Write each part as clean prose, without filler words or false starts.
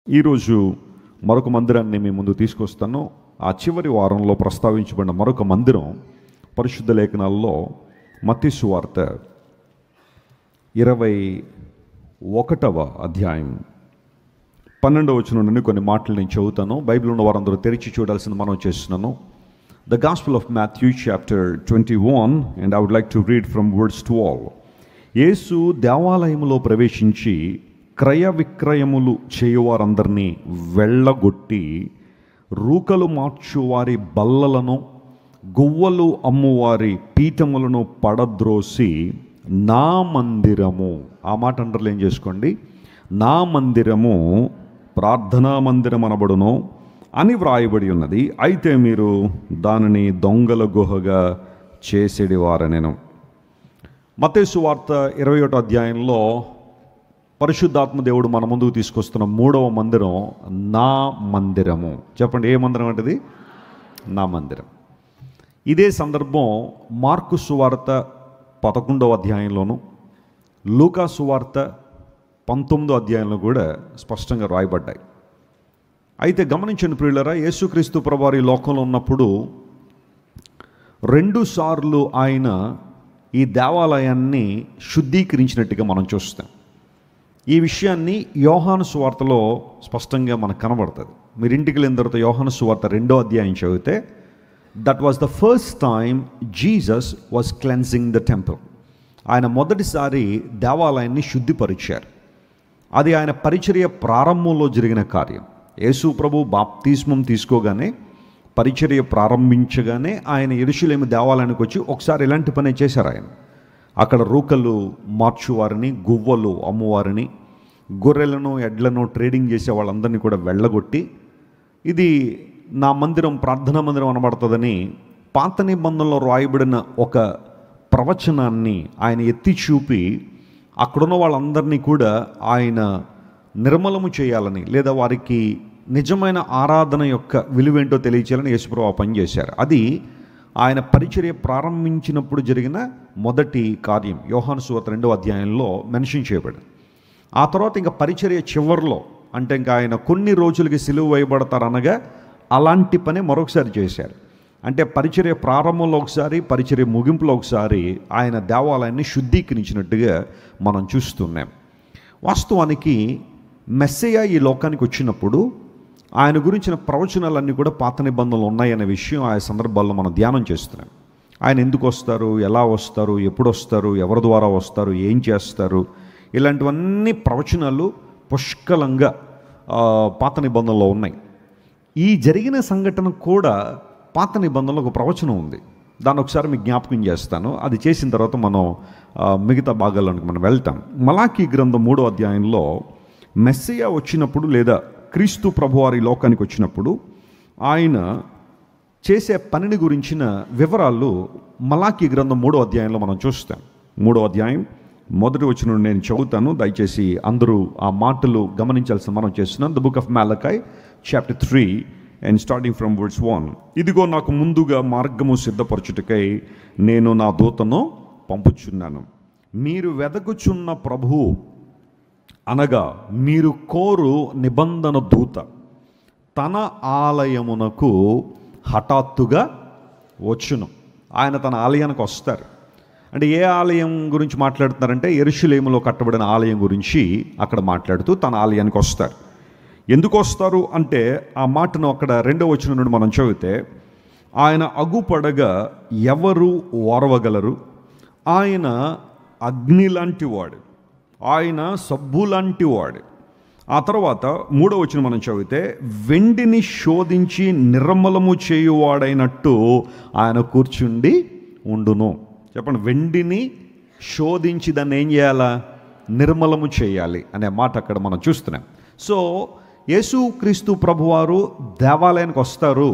ఈరోజు మరొక మందిరాన్ని మీ ముందు తీసుకొస్తాను. ఆ చివరి వారంలో ప్రస్తావించబడిన మరొక మందిరం పరిశుద్ధ లేఖనాల్లో మత్తయి సువార్త 21వ అధ్యాయం 12వ వచనం నుండి కొన్ని మాటలు నేను చదువుతాను. బైబిల్ ఉన్న వారందరూ తెరిచి చూడాల్సింది మనం చేస్తున్నాను. The gospel of Matthew chapter 21 and I would like to read from words 12. యేసు దేవాలయములో ప్రవేశించి క్రయ విక్రయములు చేయువారందరినీ వెళ్ళగొట్టి రూకలు మార్చువారి బల్లలను గువ్వలు అమ్మువారి పీఠములను పడద్రోసి నా మందిరము, ఆ మాట అండర్లైన్ చేసుకోండి, నా మందిరము ప్రార్థనా మందిరం అనబడును అని వ్రాయబడి ఉన్నది. అయితే మీరు దానిని దొంగల గుహగా చేసేడివారనెను. మత్తయి సువార్త 21వ అధ్యాయంలో పరిశుద్ధాత్మ దేవుడు మన ముందుకు తీసుకొస్తున్న 3వ మందిరం నా మందిరము. చెప్పండి, ఏ మందిరం అంటది? నా మందిరం. ఇదే సందర్భం మార్కు సువార్త 11వ అధ్యాయంలోను, లూకా సువార్త 19వ అధ్యాయంలో కూడా స్పష్టంగా రాయబడ్డాయి. అయితే గమనించండి ప్రియులారా, యేసుక్రీస్తు ప్రభువారు ఈ లోకంలో ఉన్నప్పుడు 2 సార్లు ఆయన ఈ దేవాలయాన్ని శుద్ధీకరించినట్టుగా మనం చూస్తాం. ఈ విషయాన్ని యోహాను సువార్తలో స్పష్టంగా మనకు కనబడుతుంది. మీరు ఇంటికి వెళ్ళిన తర్వాత యోహాను సువార్త 2వ అధ్యాయం చదివితే that was the first time Jesus was cleansing the temple. ఆయన మొదటిసారి దేవాలయాన్ని శుద్ధిపరిచారు. అది ఆయన పరిచర్య ప్రారంభంలో జరిగిన కార్యం. యేసు ప్రభు బాప్తిస్మం తీసుకోగానే, పరిచర్య ప్రారంభించగానే ఆయన యెరూషలేము దేవాలయానికి వచ్చి ఒకసారి ఇలాంటి పని చేశారు. ఆయన అక్కడ రూకలు మార్చువారిని, గువ్వలు అమ్మువారిని, గొర్రెలను ఎడ్లను ట్రేడింగ్ చేసే వాళ్ళందరినీ కూడా వెళ్ళగొట్టి ఇది నా మందిరం ప్రార్థనా మందిరం అనబడుతుందని పాత నిబంధనలో రాయబడిన ఒక ప్రవచనాన్ని ఆయన ఎత్తి చూపి అక్కడున్న వాళ్ళందరినీ కూడా ఆయన నిర్మలము చేయాలని, లేదా వారికి నిజమైన ఆరాధన యొక్క విలువేంటో తెలియచేయాలని యేసుప్రభువు పనిచేశారు. అది ఆయన పరిచర్య ప్రారంభించినప్పుడు జరిగిన మొదటి కార్యం. యోహాను సువార్త 2వ అధ్యాయంలో మెన్షన్ చేయబడింది. ఆ తర్వాత ఇంకా పరిచర్య చివరిలో, అంటే ఇంకా ఆయన కొన్ని రోజులకి సిలువ వేయబడతారు అనగా అలాంటి పని మరొకసారి చేశారు. అంటే పరిచర్య ప్రారంభంలో ఒకసారి, పరిచర్య ముగింపులో ఒకసారి ఆయన దేవాలయాన్ని శుద్ధీకరించినట్టుగా మనం చూస్తున్నాం. వాస్తవానికి మెస్సయ్య ఈ లోకానికి వచ్చినప్పుడు ఆయన గురించిన ప్రవచనాలన్నీ కూడా పాత నిబంధనలు ఉన్నాయనే విషయం ఆ సందర్భాల్లో మనం ధ్యానం చేస్తున్నాం. ఆయన ఎందుకు వస్తారు, ఎలా వస్తారు, ఎప్పుడు వస్తారు, ఎవరి ద్వారా వస్తారు, ఏం చేస్తారు, ఇలాంటివన్నీ ప్రవచనాలు పుష్కలంగా పాత నిబంధనలో ఉన్నాయి. ఈ జరిగిన సంఘటన కూడా పాత నిబంధనలో ఒక ప్రవచనం ఉంది. దాన్ని ఒకసారి మీకు జ్ఞాపకం చేస్తాను. అది చేసిన తర్వాత మనం మిగతా భాగాల్లోనికి మనం వెళ్తాం. మలాకీ గ్రంథం 3వ అధ్యాయంలో మెస్సయ్య వచ్చినప్పుడు, లేదా క్రీస్తు ప్రభువారి లోకానికి వచ్చినప్పుడు ఆయన చేసే పనిని గురించిన వివరాలు మలాకీ గ్రంథం 3వ అధ్యాయంలో మనం చూస్తాం. 3వ అధ్యాయం 1వ వచనం నేను చదువుతాను, దయచేసి అందరూ ఆ మాటలు గమనించాల్సిన మనం చేస్తున్నాం. The book of Malachi chapter 3 and starting from words 1. ఇదిగో నాకు ముందుగా మార్గము సిద్ధపరచుటకై నేను నా దూతను పంపుచున్నాను. మీరు వెదకుచున్న ప్రభువు అనగా మీరు కోరు నిబంధన దూత తన ఆలయమునకు హఠాత్తుగా వచ్చును. ఆయన తన ఆలయానికి వస్తారు. అంటే ఏ ఆలయం గురించి మాట్లాడుతున్నారంటే యెరూషలేములో కట్టబడిన ఆలయం గురించి అక్కడ మాట్లాడుతూ తన ఆలయానికి వస్తారు. ఎందుకు వస్తారు అంటే ఆ మాటను అక్కడ 2వ వచనం నుండి మనం చదివితే, ఆయన అగుపడగా ఎవరు ఓర్వగలరు, ఆయన అగ్ని లాంటి వాడు, ఆయన సబ్బు లాంటి వాడు. ఆ తర్వాత 3వ వచనం మనం చదివితే, వెండిని శోధించి నిర్మలము చేయువాడైనట్టు ఆయన కూర్చుండి ఉండును. చెప్పండి, వెండిని శోధించి దాన్ని ఏం చేయాలా? నిర్మలము చేయాలి అనే మాట అక్కడ మనం చూస్తున్నాం. సో యేసుక్రీస్తు ప్రభువారు దేవాలయానికి వస్తారు,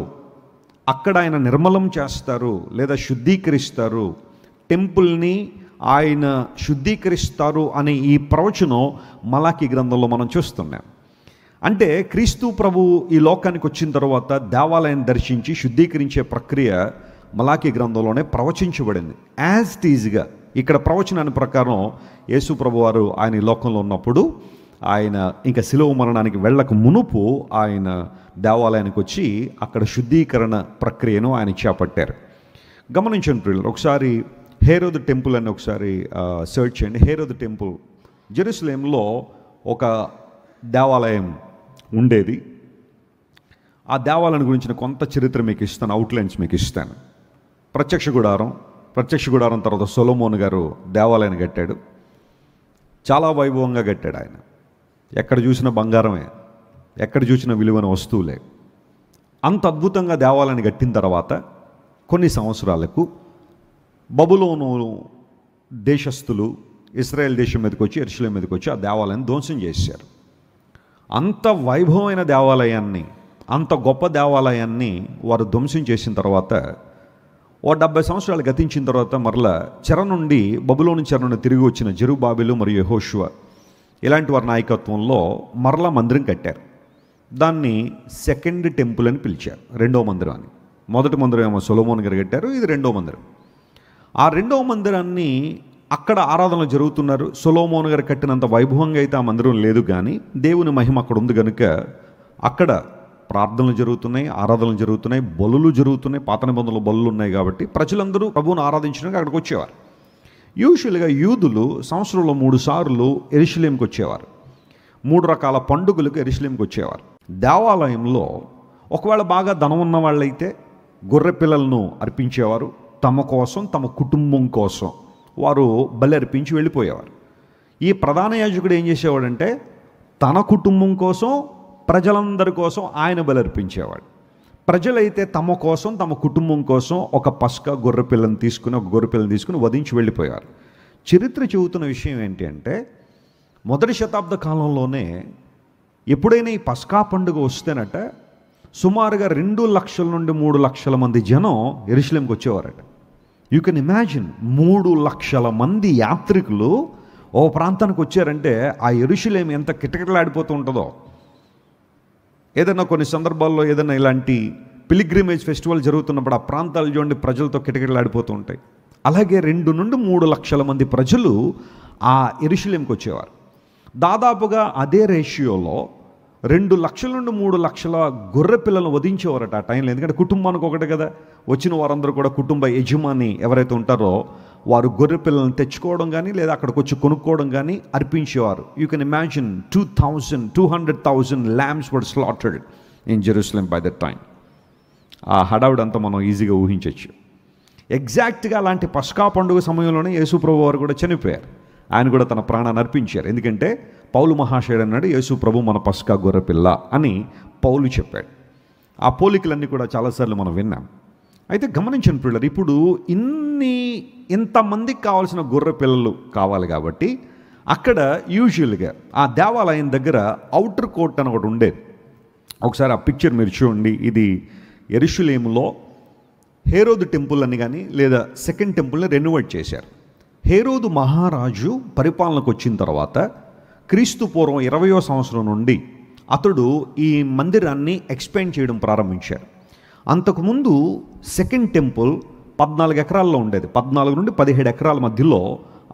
అక్కడ ఆయన నిర్మలం చేస్తారు లేదా శుద్ధీకరిస్తారు, టెంపుల్ని ఆయన శుద్ధీకరిస్తారు అనే ఈ ప్రవచనం మలాకీ గ్రంథంలో మనం చూస్తున్నాం. అంటే క్రీస్తు ప్రభు ఈ లోకానికి వచ్చిన తర్వాత దేవాలయాన్ని దర్శించి శుద్ధీకరించే ప్రక్రియ మలాకీ గ్రంథంలోనే ప్రవచించబడింది. యాజ్ టీజ్గా ఇక్కడ ప్రవచనాన్ని ప్రకారం యేసు ప్రభువారు ఆయన ఈ లోకంలో ఉన్నప్పుడు ఆయన ఇంకా శిలువ మరణానికి వెళ్ళక మునుపు ఆయన దేవాలయానికి వచ్చి అక్కడ శుద్ధీకరణ ప్రక్రియను ఆయన చేపట్టారు. గమనించండి ప్రియులారా, ఒకసారి హేరోదు టెంపుల్ అని ఒకసారి సెర్చ్ చేయండి. హేరోదు టెంపుల్ జెరూసలేంలో ఒక దేవాలయం ఉండేది. ఆ దేవాలయం గురించిన కొంత చరిత్ర మీకు ఇస్తాను, అవుట్లైన్స్ మీకు ఇస్తాను. ప్రత్యక్ష గుడారం తర్వాత సొలొమోను గారు దేవాలయాన్ని కట్టాడు. చాలా వైభవంగా కట్టాడు ఆయన. ఎక్కడ చూసినా బంగారమే, ఎక్కడ చూసినా విలువైన వస్తువులే. అంత అద్భుతంగా దేవాలయాన్ని కట్టిన తర్వాత కొన్ని సంవత్సరాలకు బబులోను దేశస్థులు ఇశ్రాయేల్ దేశం మీదకి వచ్చి, యెరూషలేము మీదకి వచ్చి ఆ దేవాలయాన్ని ధ్వంసం చేశారు. అంత వైభవమైన దేవాలయాన్ని, అంత గొప్ప దేవాలయాన్ని వారు ధ్వంసం చేసిన తర్వాత 70 సంవత్సరాలు గతించిన తర్వాత మరలా బబులోను చెర నుండి తిరిగి వచ్చిన జెరుబ్బాబెలు మరియు యెహోషువ ఇలాంటి వారి నాయకత్వంలో మరలా మందిరం కట్టారు. దాన్ని సెకండ్ టెంపుల్ అని పిలిచారు, రెండవ మందిరం అని. మొదటి మందిరం ఏమో సొలొమోను గారు కట్టారు, ఇది రెండవ మందిరం. ఆ రెండవ మందిరాన్ని అక్కడ ఆరాధనలు జరుగుతున్నారు. సొలొమోను గారు కట్టినంత వైభవంగా అయితే ఆ మందిరం లేదు, కానీ దేవుని మహిమ అక్కడ ఉంది కనుక అక్కడ ప్రార్థనలు జరుగుతున్నాయి, ఆరాధనలు జరుగుతున్నాయి, బలులు జరుగుతున్నాయి. పాత నిబంధనలు బలులు ఉన్నాయి కాబట్టి ప్రజలందరూ ప్రభువును ఆరాధించడానికి అక్కడికి వచ్చేవారు. యూజువల్గా యూదులు సంవత్సరంలో 3 సార్లు యెరూషలేముకి వచ్చేవారు. 3 రకాల పండుగలకు యెరూషలేముకి వచ్చేవారు. దేవాలయంలో ఒకవేళ బాగా ధనం ఉన్న వాళ్ళైతే గొర్రె పిల్లలను అర్పించేవారు. తమ కోసం, తమ కుటుంబం కోసం వారు బలి అర్పించి వెళ్ళిపోయేవారు. ఈ ప్రధాన యాజకుడు ఏం చేసేవాడంటే తన కుటుంబం కోసం, ప్రజలందరి కోసం ఆయన బలి అర్పించేవాడు. ప్రజలైతే తమ కోసం, తమ కుటుంబం కోసం ఒక పస్కా ఒక గొర్రె పిల్లని తీసుకుని వధించి వెళ్ళిపోయారు. చరిత్ర చెబుతున్న విషయం ఏంటి అంటే, మొదటి శతాబ్ద కాలంలోనే ఎప్పుడైనా ఈ పస్కా పండుగ వస్తేనట సుమారుగా 2 లక్షల నుండి 3 లక్షల మంది జనం యెరూషలేముకి వచ్చేవారట. యూ కెన్ ఇమాజిన్, 3 లక్షల మంది యాత్రికులు ఓ ప్రాంతానికి వచ్చారంటే ఆ యెరూషలేము ఎంత కిటకిటలాడిపోతూ ఉంటుందో. ఏదైనా కొన్ని సందర్భాల్లో ఏదైనా ఇలాంటి పిలిగ్రిమేజ్ ఫెస్టివల్ జరుగుతున్నప్పుడు ఆ ప్రాంతాలు చూడండి ప్రజలతో కిటకిటలాడిపోతూ ఉంటాయి. అలాగే 2 నుండి 3 లక్షల మంది ప్రజలు ఆ యెరూషలేముకి వచ్చేవారు. దాదాపుగా అదే రేషియోలో 2 లక్షల నుండి 3 లక్షల గొర్రె పిల్లలను వధించేవారట ఆ టైంలో. ఎందుకంటే కుటుంబానికి ఒకటి కదా, వచ్చిన వారందరూ కూడా కుటుంబ యజమాని ఎవరైతే ఉంటారో వారు గొర్రె పిల్లలను తెచ్చుకోవడం కానీ లేదా అక్కడికి వచ్చి కొనుక్కోవడం కానీ అర్పించేవారు. You can imagine 200,000 lambs were slaughtered in Jerusalem by that time. ఆ హడావుడంతా మనం ఈజీగా ఊహించవచ్చు. ఎగ్జాక్ట్గా అలాంటి పస్కా పండుగ సమయంలోనే యేసు ప్రభు వారు కూడా చనిపోయారు. ఆయన కూడా తన ప్రాణాన్ని అర్పించారు. ఎందుకంటే పౌలు మహాశయుడు అన్నాడు, యేసు ప్రభు మన పస్కా గొర్రెపిల్ల అని పౌలు చెప్పాడు. ఆ పోలికలన్నీ కూడా చాలాసార్లు మనం విన్నాం. అయితే గమనించండి పిల్లలు, ఇప్పుడు ఇంతమందికి కావాల్సిన గొర్రె పిల్లలు కావాలి కాబట్టి అక్కడ యూజువల్గా ఆ దేవాలయం దగ్గర అవుటర్ కోర్ట్ అని ఒకటి ఉండేది. ఒకసారి ఆ పిక్చర్ మీరు చూడండి. ఇది యెరూషలేములో హేరోదు టెంపుల్ అని కానీ లేదా సెకండ్ టెంపుల్ని రెనోవేట్ చేశారు. హేరోదు మహారాజు పరిపాలనకు వచ్చిన తర్వాత క్రీస్తు పూర్వం 20వ సంవత్సరం నుండి అతడు ఈ మందిరాన్ని ఎక్స్పాండ్ చేయడం ప్రారంభించారు. అంతకుముందు సెకండ్ టెంపుల్ 14 ఎకరాల్లో ఉండేది. 14 నుండి 17 ఎకరాల మధ్యలో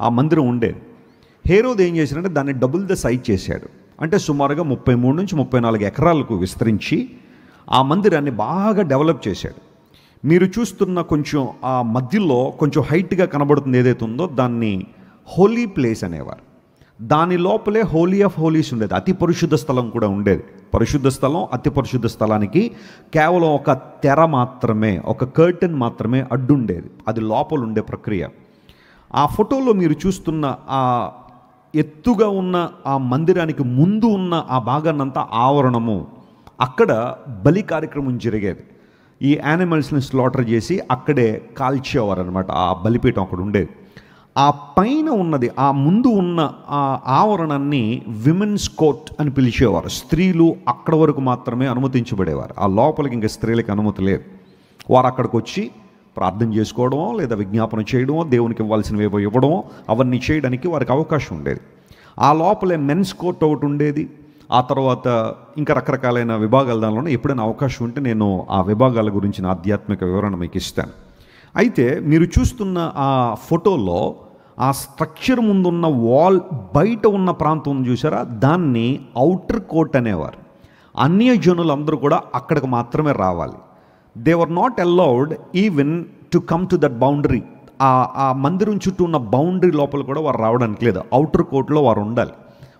ఆ మందిరం ఉండేది. హేరోదు ఏం చేశాడంటే దాన్ని డబుల్ ద సైజ్ చేశాడు. అంటే సుమారుగా 33 నుంచి 34 ఎకరాలకు విస్తరించి ఆ మందిరాన్ని బాగా డెవలప్ చేశాడు. మీరు చూస్తున్న కొంచెం ఆ మధ్యలో కొంచెం హైట్గా కనబడుతుంది ఏదైతే ఉందో దాన్ని హోలీ ప్లేస్ అనేవారు. దాని లోపలే హోలీ ఆఫ్ హోలీస్ ఉండేది. అతి పరిశుద్ధ స్థలం కూడా ఉండేది. పరిశుద్ధ స్థలం, అతి పరిశుద్ధ స్థలానికి కేవలం ఒక తెర మాత్రమే, ఒక కర్టెన్ మాత్రమే అడ్డుండేది. అది లోపల ఉండే ప్రక్రియ. ఆ ఫోటోలో మీరు చూస్తున్న ఆ ఎత్తుగా ఉన్న ఆ మందిరానికి ముందు ఉన్న ఆ భాగాన్నంతా ఆవరణము, అక్కడ బలి కార్యక్రమం జరిగేది. ఈ యానిమల్స్ని స్లాటర్ చేసి అక్కడే కాల్చేవారు అనమాట. ఆ బలిపీఠం అక్కడ ఉండేది. ఆ పైన ఉన్నది, ఆ ముందు ఉన్న ఆ ఆవరణాన్ని విమెన్స్ కోర్ట్ అని పిలిచేవారు. స్త్రీలు అక్కడ వరకు మాత్రమే అనుమతించబడేవారు. ఆ లోపలికి ఇంకా స్త్రీలకు అనుమతి లేదు. వారు అక్కడికి వచ్చి ప్రార్థన చేసుకోవడమో లేదా విజ్ఞాపన చేయడమో, దేవునికి ఇవ్వాల్సినవేవో ఇవ్వడమో అవన్నీ చేయడానికి వారికి అవకాశం ఉండేది. ఆ లోపలే మెన్స్ కోర్ట్ ఒకటి ఉండేది. ఆ తర్వాత ఇంకా రకరకాలైన విభాగాల దానిలోనే ఎప్పుడైనా అవకాశం ఉంటే నేను ఆ విభాగాల గురించిన ఆధ్యాత్మిక వివరణ మీకు ఇస్తాను. అయితే మీరు చూస్తున్న ఆ ఫోటోలో ఆ స్ట్రక్చర్ ముందున్న వాల్ బయట ఉన్న ప్రాంతం ఉంది చూసారా, దాన్ని ఔటర్ కోర్ట్ అనేవారు. అన్యజనులందరూ కూడా అక్కడికి మాత్రమే రావాలి. They were not allowed even to come to that boundary. ఆ మందిరం చుట్టూ ఉన్న బౌండరీ లోపల కూడా వారు రావడానికి లేదు. ఔటర్ కోర్టులో వారు ఉండాలి.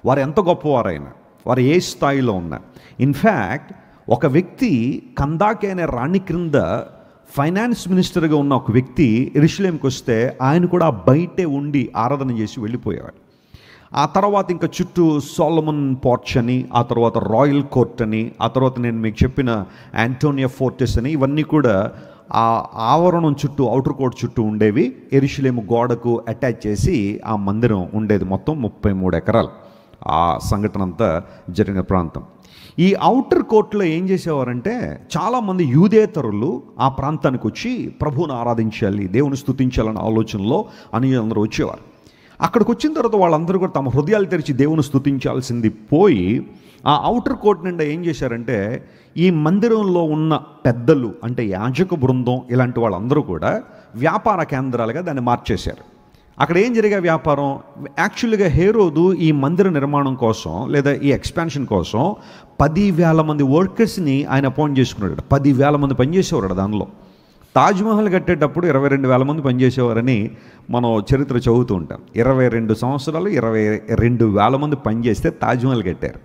వారు ఎంత గొప్పవారైనా, వారు ఏ స్థాయిలో ఉన్నా. ఇన్ఫ్యాక్ట్ ఒక వ్యక్తి, కందాకే అనే రాణి క్రింద ఫైనాన్స్ మినిస్టర్గా ఉన్న ఒక వ్యక్తి యెరూషలేముకి వస్తే ఆయన కూడా బయటే ఉండి ఆరాధన చేసి వెళ్ళిపోయేవాడు. ఆ తర్వాత ఇంకా చుట్టూ సోలమన్ పోర్చ్ అని, ఆ తర్వాత రాయల్ కోర్ట్ అని, ఆ తర్వాత నేను మీకు చెప్పిన యాంటోనియా ఫోర్టెస్ అని, ఇవన్నీ కూడా ఆ ఆవరణం చుట్టూ, ఔటర్ కోర్ట్ చుట్టూ ఉండేవి. యెరూషలేము గోడకు అటాచ్ చేసి ఆ మందిరం ఉండేది. మొత్తం 33 ఎకరాలు ఆ సంఘటన అంతా జరిగిన ప్రాంతం. ఈ ఔటర్ కోర్టులో ఏం చేసేవారంటే, చాలామంది యూదేతరులు ఆ ప్రాంతానికి వచ్చి ప్రభువును ఆరాధించాలి, దేవుని స్తుతించాలన్న ఆలోచనలో అందరూ వచ్చేవారు. అక్కడికి వచ్చిన తర్వాత వాళ్ళందరూ కూడా తమ హృదయాలు తెరిచి దేవుని స్తుతించాల్సింది పోయి, ఆ ఔటర్ కోర్ట్ నిండా ఏం చేశారంటే, ఈ మందిరంలో ఉన్న పెద్దలు అంటే యాజక బృందం ఇలాంటి వాళ్ళందరూ కూడా వ్యాపార కేంద్రాలుగా దాన్ని మార్చేశారు. అక్కడ ఏం జరిగే వ్యాపారం, యాక్చువల్గా హేరోదు ఈ మందిర నిర్మాణం కోసం లేదా ఈ ఎక్స్పాన్షన్ కోసం 10,000 మంది వర్కర్స్ని ఆయన అపాయింట్ చేసుకున్నాడు. 10,000 మంది పనిచేసేవారు దానిలో. తాజ్మహల్ కట్టేటప్పుడు 22,000 మంది పనిచేసేవారని మనం చరిత్ర చదువుతూ ఉంటాం. 22 సంవత్సరాలు 22,000 మంది పనిచేస్తే తాజ్మహల్ కట్టారు.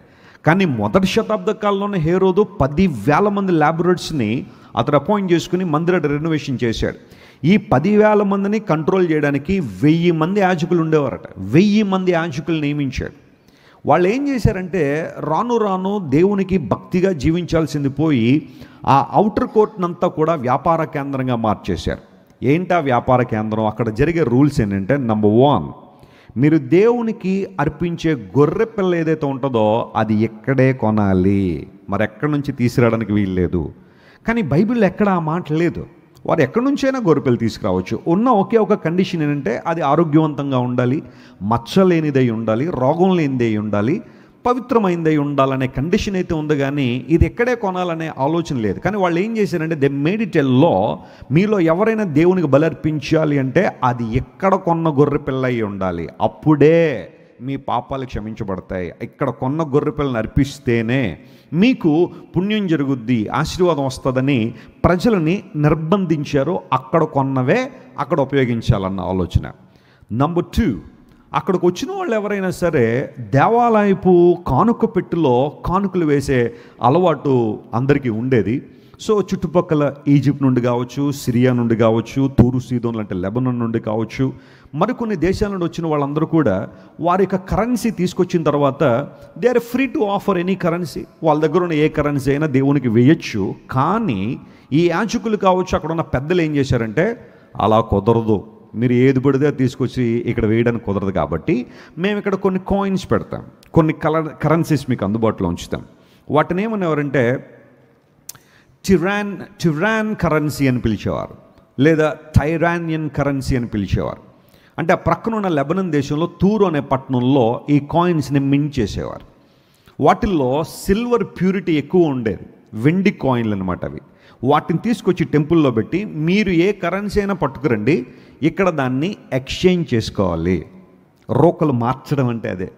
కానీ మొదటి శతాబ్ద కాలంలోనే హేరోదు 10,000 మంది ల్యాబొరేటరీస్ని అతడు అపాయింట్ చేసుకుని మందిర రెనోవేషన్ చేశాడు. ఈ 10,000 మందిని కంట్రోల్ చేయడానికి 1,000 మంది యాజకులు ఉండేవారట. 1,000 మంది యాజకులు నియమించాడు. వాళ్ళు ఏం చేశారంటే, రాను రాను దేవునికి భక్తిగా జీవించాల్సింది పోయి ఆ ఔటర్ కోర్ట్నంతా కూడా వ్యాపార కేంద్రంగా మార్చేశారు. ఏంటా వ్యాపార కేంద్రం? అక్కడ జరిగే రూల్స్ ఏంటంటే, నంబర్ 1, మీరు దేవునికి అర్పించే గొర్రె పిల్ల ఏదైతే ఉంటుందో అది ఎక్కడే కొనాలి, మరి ఎక్కడి నుంచి తీసుకురావడానికి వీల్లేదు. కానీ బైబిల్లో ఎక్కడ ఆ మాట లేదు. వారు ఎక్కడి నుంచైనా గొర్రెపిల్ల తీసుకురావచ్చు. ఉన్న ఒకే ఒక కండిషన్ ఏంటంటే, అది ఆరోగ్యవంతంగా ఉండాలి, మచ్చలేనిదై ఉండాలి, రోగం లేనిదై ఉండాలి, పవిత్రమైనదై ఉండాలనే కండిషన్ అయితే ఉంది. కానీ ఇది ఎక్కడే కొనాలనే ఆలోచన లేదు. కానీ వాళ్ళు ఏం చేశారంటే, దే మేడ్ ఇట్ ఎ లా. మీలో ఎవరైనా దేవునికి బలర్పించాలి అంటే అది ఎక్కడ కొన్న గొర్రె పిల్ల అయి ఉండాలి, అప్పుడే మీ పాపాలు క్షమించబడతాయి. ఇక్కడ కొన్న గొర్రె పిల్లని అర్పిస్తేనే మీకు పుణ్యం జరుగుద్ది, ఆశీర్వాదం వస్తుందని ప్రజలని నిర్బంధించారు. అక్కడ కొన్నవే అక్కడ ఉపయోగించాలన్న ఆలోచన. నంబర్ 2, అక్కడికి వచ్చిన వాళ్ళు ఎవరైనా సరే దేవాలయపు కానుక పెట్టులో కానుకలు వేసే అలవాటు అందరికీ ఉండేది. సో చుట్టుపక్కల ఈజిప్ట్ నుండి కావచ్చు, సిరియా నుండి కావచ్చు, తూరు సీదోన్ అంటే లెబనాన్ నుండి కావచ్చు, మరికొన్ని దేశాల నుండి వచ్చిన వాళ్ళందరూ కూడా వారి యొక్క కరెన్సీ తీసుకొచ్చిన తర్వాత they are free to offer any currency. వాళ్ళ దగ్గర ఉన్న ఏ కరెన్సీ అయినా దేవునికి వేయచ్చు. కానీ ఈ యాజకులు కావచ్చు, అక్కడ ఉన్న పెద్దలు ఏం చేశారంటే, అలా కుదరదు, మీరు ఏది పడితే తీసుకొచ్చి ఇక్కడ వేయడానికి కుదరదు, కాబట్టి మేము ఇక్కడ కొన్ని కాయిన్స్ పెడతాం, కొన్ని కరెన్సీస్ మీకు అందుబాటులో ఉంచుతాం. వాటిని ఏమనేవారంటే టిరాన్ కరెన్సీ అని పిలిచేవారు, లేదా టైరానియన్ కరెన్సీ అని పిలిచేవారు. అంటే ఆ ప్రక్కన ఉన్న లెబనాన్ దేశంలో తూరు అనే పట్టణంలో ఈ కాయిన్స్ని మింట్ చేసేవారు. వాటిల్లో సిల్వర్ ప్యూరిటీ ఎక్కువ ఉండేది, వెండి కాయిన్లు అనమాట అవి. వాటిని తీసుకొచ్చి టెంపుల్లో పెట్టి మీరు ఏ కరెన్సీ అయినా పట్టుకురండి, ఇక్కడ దాన్ని ఎక్స్చేంజ్ చేసుకోవాలి. రోకలు మార్చడం అంటే అదే.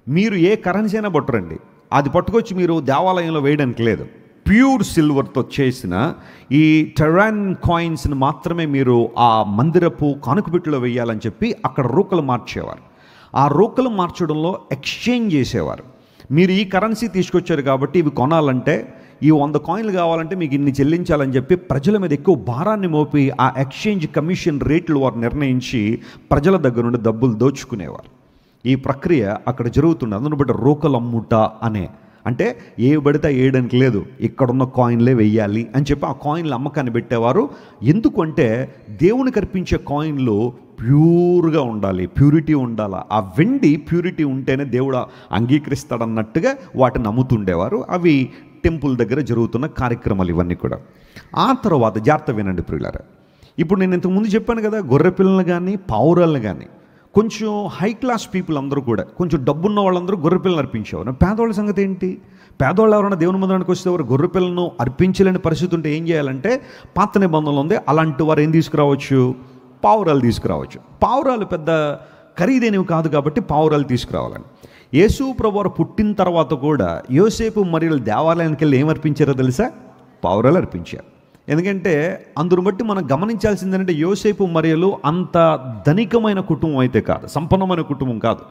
మీరు ఏ కరెన్సీ అయినా పట్టురండి, అది పట్టుకొచ్చి మీరు దేవాలయంలో వేయడానికి లేదు. ప్యూర్ సిల్వర్తో చేసిన ఈ టెరాన్ కాయిన్స్ని మాత్రమే మీరు ఆ మందిరపు కానుకపెట్టులో వేయాలని చెప్పి అక్కడ రూకలు మార్చేవారు. ఆ రూకలు మార్చడంలో ఎక్స్చేంజ్ చేసేవారు. మీరు ఈ కరెన్సీ తీసుకొచ్చారు కాబట్టి ఇవి కొనాలంటే, ఈ 100 కాయిన్లు కావాలంటే మీకు ఇన్ని చెల్లించాలని చెప్పి ప్రజల మీద ఎక్కువ భారాన్ని మోపి ఆ ఎక్స్చేంజ్ కమిషన్ రేట్లు వారు నిర్ణయించి ప్రజల దగ్గర నుండి డబ్బులు దోచుకునేవారు. ఈ ప్రక్రియ అక్కడ జరుగుతుంది. అందును బట్టి రూకలు అమ్ముట అనే, అంటే ఏ పడితే వేయడానికి లేదు, ఇక్కడున్న కాయిన్లే వెయ్యాలి అని చెప్పి ఆ కాయిన్లు అమ్మకాన్ని పెట్టేవారు. ఎందుకంటే దేవునికి అర్పించే కాయిన్లు ప్యూర్గా ఉండాలి, ప్యూరిటీ ఉండాలి. ఆ వెండి ప్యూరిటీ ఉంటేనే దేవుడు అంగీకరిస్తాడన్నట్టుగా వాటిని అమ్ముతుండేవారు. అవి టెంపుల్ దగ్గర జరుగుతున్న కార్యక్రమాలు ఇవన్నీ కూడా. ఆ తర్వాత జాగ్రత్త వినండి ప్రియులారా, ఇప్పుడు నేను ఇంతకుముందు చెప్పాను కదా, గొర్రె పిల్లలు కానీ పావురాలను కానీ కొంచెం హై క్లాస్ పీపుల్ అందరూ కూడా, కొంచెం డబ్బున్న వాళ్ళందరూ గొర్రె పిల్లలు అర్పించేవారు. పేదవాళ్ళ సంగతి ఏంటి? పేదవాళ్ళు ఎవరైనా దేవుని మందిరానికి వస్తే వారు గొర్రె పిల్లలను అర్పించలేని పరిస్థితి ఉంటే ఏం చేయాలంటే, పాత నిబంధనలు ఉంది, అలాంటి వారు ఏం తీసుకురావచ్చు? పావురాలు తీసుకురావచ్చు. పావురాలు పెద్ద ఖరీదైనవి కాదు కాబట్టి పావురాలు తీసుకురావాలని. యేసు ప్రభువారు పుట్టిన తర్వాత కూడా యోసేపు మరియలు దేవాలయానికి వెళ్ళి ఏమర్పించారో తెలుసా? పావురాలు అర్పించారు. ఎందుకంటే అందును బట్టి మనం గమనించాల్సింది ఏంటంటే యోసేపు మరియలు అంత ధనికమైన కుటుంబం అయితే కాదు, సంపన్నమైన కుటుంబం కాదు.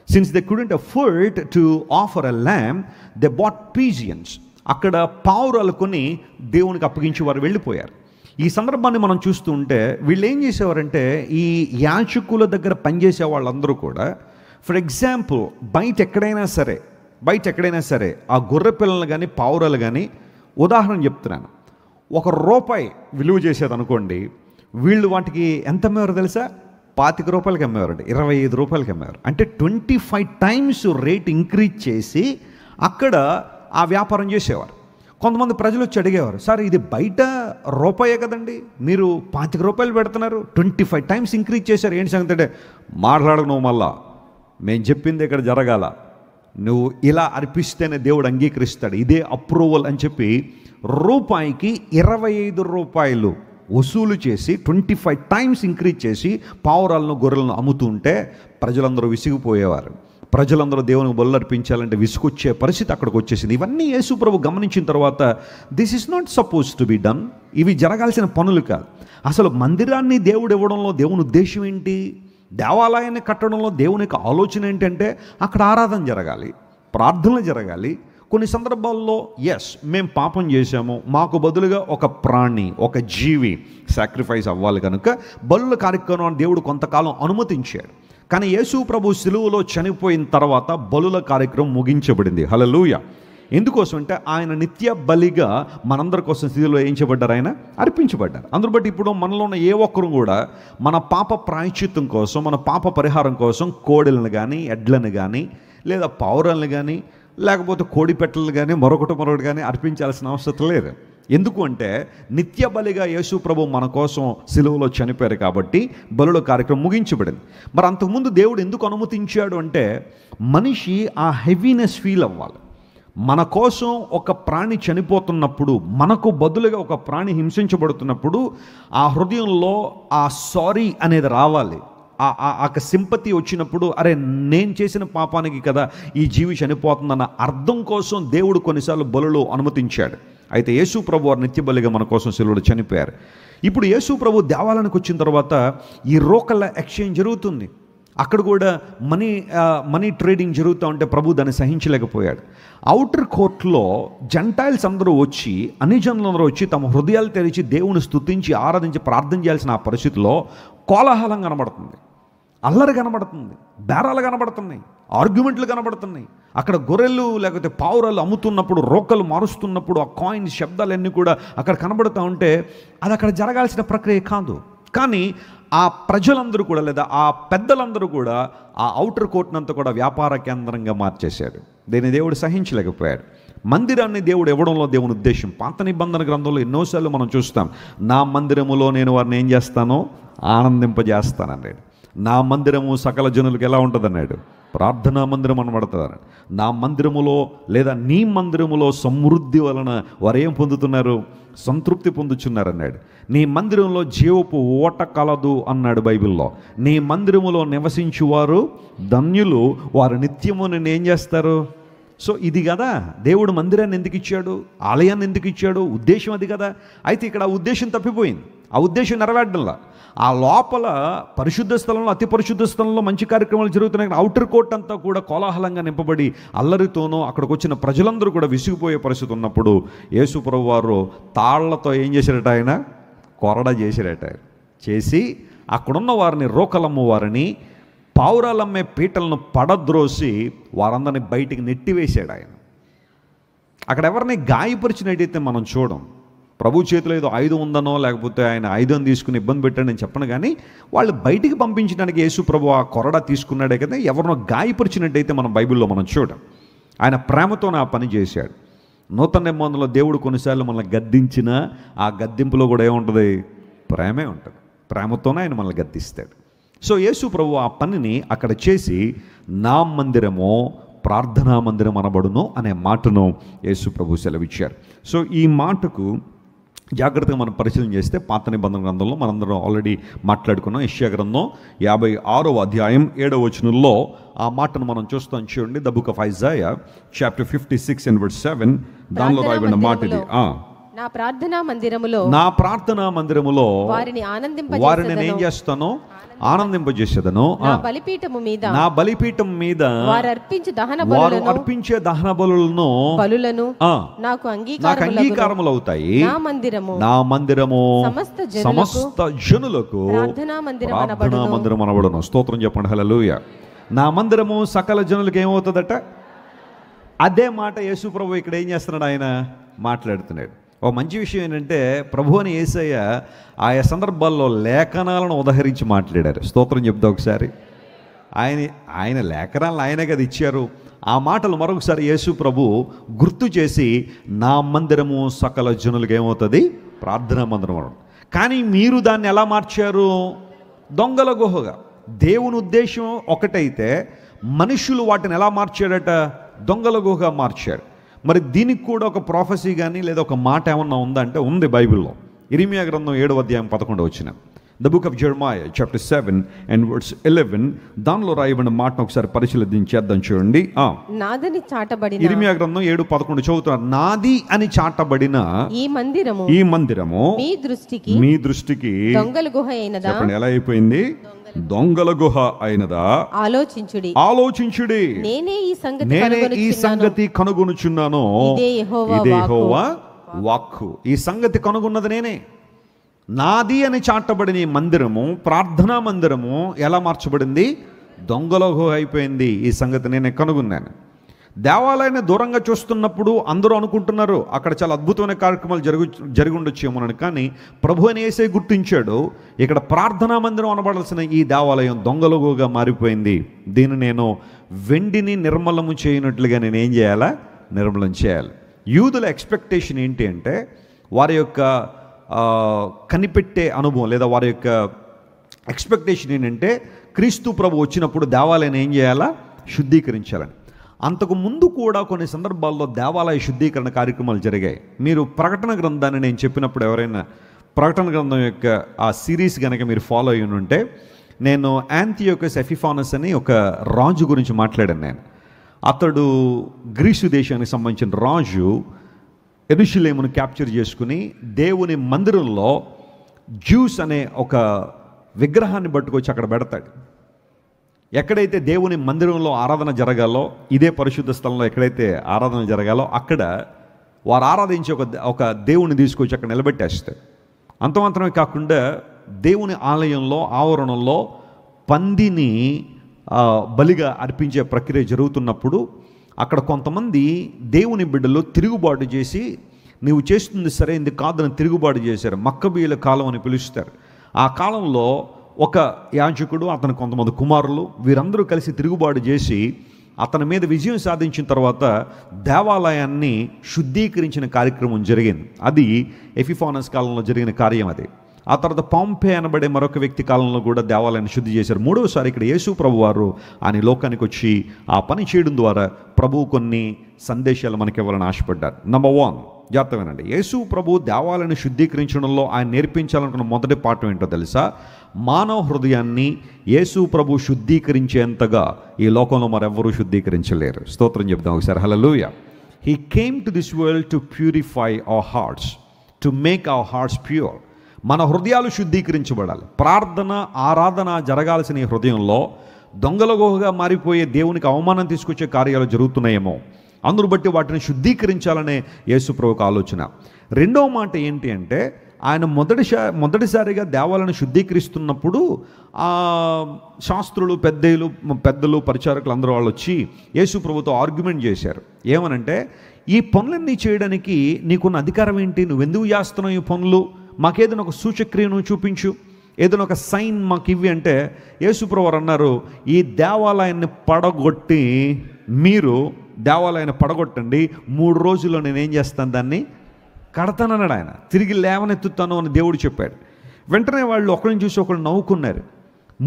Since they couldn't afford to offer a lamb, they bought pigeons. అక్కడ పావురాలు కొని దేవునికి అప్పగించి వారు వెళ్ళిపోయారు. ఈ సందర్భాన్ని మనం చూస్తూ ఉంటే వీళ్ళు ఏం చేసేవారంటే, ఈ యాజకుల దగ్గర పనిచేసే వాళ్ళందరూ కూడా, ఫర్ ఎగ్జాంపుల్ బయట ఎక్కడైనా సరే ఆ గొర్రె పిల్లలు కానీ పావురాలు కానీ, ఉదాహరణ చెప్తున్నాను, ₹1 విలువ చేసేది అనుకోండి, వీళ్ళు వాటికి ఎంత అమ్మేవారు తెలుసా? ₹25 అమ్మేవారండి, ₹25 అమ్మేవారు. అంటే 25 టైమ్స్ రేట్ ఇంక్రీజ్ చేసి అక్కడ ఆ వ్యాపారం చేసేవారు. కొంతమంది ప్రజలు వచ్చి అడిగేవారు, సార్ ఇది బయట ₹1 కదండి, మీరు ₹25 పెడుతున్నారు, 25 టైమ్స్ ఇంక్రీజ్ చేశారు, ఏంటి సంగతి అంటే, మాట్లాడకు నువ్వు, మళ్ళా మేము చెప్పింది ఇక్కడ జరగాల, నువ్వు ఇలా అర్పిస్తేనే దేవుడు అంగీకరిస్తాడు, ఇదే అప్రూవల్ అని చెప్పి రూపాయికి ₹25 వసూలు చేసి 25 టైమ్స్ ఇంక్రీజ్ చేసి పావురాలను గొర్రెలను అమ్ముతూ ఉంటే ప్రజలందరూ విసిగిపోయేవారు. ప్రజలందరూ దేవునికి బలులు అర్పించాలంటే విసుకొచ్చే పరిస్థితి అక్కడికి వచ్చేసింది. ఇవన్నీ యేసు ప్రభు గమనించిన తర్వాత, this is not suppose to be done, ఇవి జరగాల్సిన పనులు కాదు. అసలు మందిరాన్ని దేవుడు ఇవ్వడంలో దేవుని ఉద్దేశం ఏంటి? దేవాలయాన్ని కట్టడంలో దేవునికి ఆలోచన ఏంటంటే, అక్కడ ఆరాధన జరగాలి, ప్రార్థనలు జరగాలి. కొన్ని సందర్భాల్లో మేము పాపం చేశాము, మాకు బదులుగా ఒక ప్రాణి, ఒక జీవి సాక్రిఫైస్ అవ్వాలి కనుక బలుల కార్యక్రమాన్ని దేవుడు కొంతకాలం అనుమతించాడు. కానీ యేసు ప్రభు సిలువలో చనిపోయిన తర్వాత బలుల కార్యక్రమం ముగించబడింది. హల్లెలూయా. ఎందుకోసం అంటే ఆయన నిత్య బలిగా మనందరి కోసం సిలువలో ఏం చేయబడ్డారు? ఆయన అర్పించబడ్డారు. అందును బట్టి ఇప్పుడు మనలో ఉన్న ఏ ఒక్కరు కూడా మన పాప ప్రాయశ్చిత్తం కోసం, మన పాప పరిహారం కోసం కోడెలను కానీ, ఎడ్లను కానీ, లేదా పావురాలను కానీ, లేకపోతే కోడి పెట్టలు కానీ, మరొకటి కానీ అర్పించాల్సిన అవసరం లేదు. ఎందుకు అంటే నిత్య బలిగా యేసు ప్రభు మన కోసం సిలువలో చనిపోయారు కాబట్టి బలుల కార్యక్రమం ముగించబడింది. మరి అంతకుముందు దేవుడు ఎందుకు అనుమతించాడు అంటే, మనిషి ఆ హెవీనెస్ ఫీల్ అవ్వాలి. మన కోసం ఒక ప్రాణి చనిపోతున్నప్పుడు, మనకు బదులుగా ఒక ప్రాణి హింసించబడుతున్నప్పుడు ఆ హృదయంలో ఆ సారీ అనేది రావాలి. ఆ సింపతి వచ్చినప్పుడు, అరే నేను చేసిన పాపానికి కదా ఈ జీవి చనిపోతుందన్న అర్థం కోసం దేవుడు కొన్నిసార్లు బలులు అనుమతించాడు. అయితే యేసు ప్రభు వారు నిత్య బలిగా మన కోసం సిలువలో చనిపోయారు. ఇప్పుడు యేసు ప్రభు దేవాలయానికి వచ్చిన తర్వాత ఈ రోకళ్ళ ఎక్స్చేంజ్ జరుగుతుంది. అక్కడ కూడా మనీ ట్రేడింగ్ జరుగుతూ ఉంటే ప్రభు దాన్ని సహించలేకపోయాడు. అవుటర్ కోర్ట్లో జెంటైల్స్ అందరూ వచ్చి, అన్యజనులందరూ వచ్చి తమ హృదయాలు తెరిచి దేవుని స్తుతించి ఆరాధించి ప్రార్థన చేయాల్సిన ఆ పరిస్థితిలో కోలాహలం కనబడుతుంది, అల్లరి కనబడుతుంది, బేరాలు కనబడుతున్నాయి, ఆర్గ్యుమెంట్లు కనబడుతున్నాయి. అక్కడ గొర్రెలు లేకపోతే పావురాలు అమ్ముతున్నప్పుడు, రోకలు మారుస్తున్నప్పుడు ఆ కాయిన్స్ శబ్దాలన్నీ కూడా అక్కడ కనబడుతూ ఉంటే అది అక్కడ జరగాల్సిన ప్రక్రియ కాదు. కానీ ఆ ప్రజలందరూ కూడా, లేదా ఆ పెద్దలందరూ కూడా ఆ అవుటర్ కోర్ట్నంతా కూడా వ్యాపార కేంద్రంగా మార్చేశాడు. దీన్ని దేవుడు సహించలేకపోయాడు. మందిరాన్ని దేవుడు ఇవ్వడంలో దేవుని ఉద్దేశం. పాత నిబంధన గ్రంథంలో ఎన్నోసార్లు మనం చూస్తాం, నా మందిరములో నేను వారిని ఏం చేస్తానో ఆనందింపజేస్తానన్నాడు. నా మందిరము సకల జనులకు ఎలా ఉంటుందన్నాడు? ప్రార్థనా మందిరం అనబడుతుంది. నా మందిరములో లేదా నీ మందిరములో సమృద్ధి వలన వారు ఏం పొందుతున్నారు? సంతృప్తి పొందుచున్నారన్నాడు. నీ మందిరంలో జీవపు ఓట కలదు అన్నాడు బైబిల్లో. నీ మందిరములో నివసించువారు ధన్యులు, వారు నిత్యము నిన్ను ఏం చేస్తారు? సో ఇది కదా దేవుడు మందిరాన్ని ఎందుకు ఇచ్చాడు, ఆలయాన్ని ఎందుకు ఇచ్చాడు, ఉద్దేశం అది కదా. అయితే ఇక్కడ ఆ ఉద్దేశం తప్పిపోయింది, ఆ ఉద్దేశం నెరవేరడంలా. ఆ లోపల పరిశుద్ధ స్థలంలో, అతి పరిశుద్ధ స్థలంలో మంచి కార్యక్రమాలు జరుగుతున్నాయి. అవుటర్ కోర్ట్ అంతా కూడా కోలాహలంగా నింపబడి అల్లరితోనూ అక్కడికి వచ్చిన ప్రజలందరూ కూడా విసిగిపోయే పరిస్థితి ఉన్నప్పుడు యేసు ప్రభు వారు తాళ్లతో ఏం చేశారట? ఆయన కొరడ చేశారట. చేసి అక్కడున్న వారిని, రోకలమ్మ వారిని, పావురాలమ్మే పీటలను పడద్రోసి వారందరినీ బయటికి నెట్టివేశాడు ఆయన. అక్కడ ఎవరిని గాయపరిచినట్టయితే మనం చూడం. ప్రభు చేతిలో ఏదో ఆయుధం ఉందనో, లేకపోతే ఆయన ఆయుధం తీసుకుని ఇబ్బంది పెట్టాడు నేను చెప్పను, కానీ వాళ్ళు బయటికి పంపించడానికి యేసు ప్రభు ఆ కొరడా తీసుకున్నాడే కదా. ఎవరినో గాయపరిచినట్టయితే మనం బైబిల్లో మనం చూడం. ఆయన ప్రేమతోనే ఆ పని చేశాడు. నూతన నిబంధనలో దేవుడు కొన్నిసార్లు మనల్ని గద్దించిన ఆ గద్దింపులో కూడా ఏముంటుంది? ప్రేమే ఉంటుంది. ప్రేమతోనే ఆయన మనల్ని గద్దిస్తాడు. సో యేసు ప్రభు ఆ పనిని అక్కడ చేసి నా మందిరమో ప్రార్థనా మందిరం అనబడును అనే మాటను యేసు ప్రభు సెలవిచ్చారు. సో ఈ మాటకు జాగ్రత్తగా మనం పరిశీలన చేస్తే పాత నిబంధన గ్రంథంలో మనందరం ఆల్రెడీ మాట్లాడుకున్నాం. యెషయా గ్రంథం 56వ అధ్యాయం 7వ వచనంలో ఆ మాటను మనం చూస్తాం. చూడండి, the book of Isaiah chapter 56 and verse 7. దానిలో రాయబడిన మాట ఇది. నా ప్రార్థనా మందిరములో వారిని నేను ఏం చేస్తాను? ఆనందింపజేసేదను. నా బలిపీఠం మీద వారు అర్పించే దహన బలులను నాకు అంగీకారములు అవుతాయి. నా మందిరము సమస్త జనులకు ప్రార్థనా మందిరం అనబడును. స్తోత్రం చెప్పండి, హల్లెలూయా. నా మందిరము సకల జనులకు ఏమవుతుందట? అదే మాట యేసు ప్రభు ఇక్కడ ఏం చేస్తున్నాడు? ఆయన మాట్లాడుతున్నాడు. ఒక మంచి విషయం ఏంటంటే, ప్రభు అని యేసయ్య ఆయా సందర్భాల్లో లేఖనాలను ఉదహరించి మాట్లాడారు. స్తోత్రం చెప్తా ఒకసారి. ఆయన లేఖనాలను ఆయనే కదా ఇచ్చారు. ఆ మాటలు మరొకసారి యేసు ప్రభు గుర్తు చేసి, నా మందిరము సకల జనులకు ఏమవుతుంది? ప్రార్థనా మందిరం అనడం. కానీ మీరు దాన్ని ఎలా మార్చారు? దొంగల గుహగా. దేవుని ఉద్దేశం ఒకటైతే మనుషులు వాటిని ఎలా మార్చాడట? దొంగల గుహగా మార్చాడు. మరి దీనికి కూడా ఒక ప్రొఫెసీ కానీ లేదా ఒక మాట ఏమన్నా ఉందా అంటే ఉంది బైబిల్లో. ఇర్మియా గ్రంథం 7వ అధ్యాయం 11వ వచనం. The book of Jeremiah chapter 7 and verse 11. దానిలో రాయబడిన మాటను ఒకసారి పరిశీలించేద్దాం. చూడండి, ఇర్మియా గ్రంథం 7:11 చదువుతున్నారు. నాది అని చాటబడిన ఈ మందిరము మీ దృష్టికి దొంగల గుహ అయినదా? చెప్పండి, ఎలా అయిపోయింది? దొంగల గుహ అయినదా? ఆలోచించుడి. నేనే ఈ సంగతి కనుగొనుచున్నాను. ఇదే యెహోవా వాక్కు. ఈ సంగతి కనుగొన్నది నేనే. నాది అని చాటబడిన ఈ మందిరము, ప్రార్థనా మందిరము ఎలా మార్చబడింది? దొంగల గుహ అయిపోయింది. ఈ సంగతి నేనే కనుగొన్నాను. దేవాలయాన్ని దూరంగా చూస్తున్నప్పుడు అందరూ అనుకుంటున్నారు అక్కడ చాలా అద్భుతమైన కార్యక్రమాలు జరిగి ఉండొచ్చేమోనని. కానీ ప్రభు అని యేసే గుర్తించాడు, ఇక్కడ ప్రార్థనా మందిరం అనబడాల్సిన ఈ దేవాలయం దొంగల గుహగా మారిపోయింది. దీన్ని నేను వెండిని నిర్మలము చేయనట్లుగా నేను ఏం చేయాలా? నిర్మలం చేయాలి. యూదుల ఎక్స్పెక్టేషన్ ఏంటి అంటే, వారి యొక్క కనిపెట్టే అనుభవం లేదా వారి యొక్క ఎక్స్పెక్టేషన్ ఏంటంటే, క్రీస్తు ప్రభు వచ్చినప్పుడు దేవాలయాన్ని ఏం చేయాలా? శుద్ధీకరించాలని. అంతకు ముందు కూడా కొన్ని సందర్భాల్లో దేవాలయ శుద్ధీకరణ కార్యక్రమాలు జరిగాయి. మీరు ప్రకటన గ్రంథాన్ని నేను చెప్పినప్పుడు ఎవరైనా ప్రకటన గ్రంథం యొక్క ఆ సిరీస్ కనుక మీరు ఫాలో అయ్యి ఉంటే, నేను యాంతియోకస్ ఎపిఫానస్ అని ఒక రాజు గురించి మాట్లాడాను నేను. అతడు గ్రీసు దేశానికి సంబంధించిన రాజు. యెరూషలేమును క్యాప్చర్ చేసుకుని దేవుని మందిరంలో జ్యూస్ అనే ఒక విగ్రహాన్ని పట్టుకొచ్చి అక్కడ పెడతాడు. ఎక్కడైతే దేవుని మందిరంలో ఆరాధన జరగాలో, ఇదే పరిశుద్ధ స్థలంలో ఎక్కడైతే ఆరాధన జరగాలో అక్కడ వారు ఆరాధించి ఒక దేవుని తీసుకొచ్చి అక్కడ నిలబెట్టేస్తారు. అంత మాత్రమే కాకుండా దేవుని ఆలయంలో ఆవరణంలో పందిని బలిగా అర్పించే ప్రక్రియ జరుగుతున్నప్పుడు అక్కడ కొంతమంది దేవుని బిడ్డలు తిరుగుబాటు చేసి, నీవు చేస్తుంది సరైనది కాదని తిరుగుబాటు చేశారు. మక్కబీయుల కాలం అని పిలుస్తారు. ఆ కాలంలో ఒక యాజకుడు, అతను కొంతమంది కుమారులు, వీరందరూ కలిసి తిరుగుబాటు చేసి అతని మీద విజయం సాధించిన తర్వాత దేవాలయాన్ని శుద్ధీకరించిన కార్యక్రమం జరిగింది. అది ఎపిఫానస్ కాలంలో జరిగిన కార్యం అది. ఆ తర్వాత పాంపే అనబడే మరొక వ్యక్తి కాలంలో కూడా దేవాలయాన్ని శుద్ధి చేశారు. మూడవసారి ఇక్కడ యేసు ప్రభు వారు ఆయన లోకానికి వచ్చి ఆ పని చేయడం ద్వారా ప్రభువు కొన్ని సందేశాలు మనకి ఇవ్వాలని ఆశపడ్డారు. నంబర్ 1, జాగ్రత్తమేనండి, యేసు ప్రభు దేవాలయాన్ని శుద్ధీకరించడంలో ఆయన నేర్పించాలనుకున్న మొదటి పాఠం ఏంటో తెలుసా? మానవ హృదయాన్ని యేసు ప్రభు శుద్ధీకరించేంతగా ఈ లోకంలో మరెవ్వరూ శుద్ధీకరించలేరు. స్తోత్రం చెప్దాం ఒకసారి, hallelujah. He came to this world to purify our hearts, to make our hearts pure. మన హృదయాలు శుద్ధీకరించబడాలి. ప్రార్థన ఆరాధన జరగాల్సిన ఈ హృదయంలో దొంగల గుహగా మారిపోయే దేవునికి అవమానం తీసుకొచ్చే కార్యాలు జరుగుతున్నాయేమో, అందును బట్టి వాటిని శుద్ధీకరించాలనే యేసు ప్రభువుకు ఆలోచన. రెండవ మాట ఏంటి అంటే, ఆయన మొదటిసారిగా దేవాలను శుద్ధీకరిస్తున్నప్పుడు శాస్త్రులు పెద్దలు పరిచారకులు అందరూ వాళ్ళు వచ్చి యేసు ప్రభుతో ఆర్గ్యుమెంట్ చేశారు. ఏమనంటే, ఈ పనులన్నీ చేయడానికి నీకున్న అధికారం ఏంటి? నువ్వెందుకు చేస్తున్నావు ఈ పనులు? మాకేదైనా ఒక సూచక్రియను చూపించు, ఏదైనా ఒక సైన్ మాకు ఇవ్వి అంటే యేసుప్రభు వారు అన్నారు, ఈ దేవాలయాన్ని పడగొట్టి మీరు దేవాలయాన్ని పడగొట్టండి, 3 రోజుల్లో నేనేం చేస్తాను, దాన్ని కడతానన్నాడు. ఆయన తిరిగి లేవనెత్తుతాను అని దేవుడు చెప్పాడు. వెంటనే వాళ్ళు ఒకరిని చూసి ఒకరు నవ్వుకున్నారు.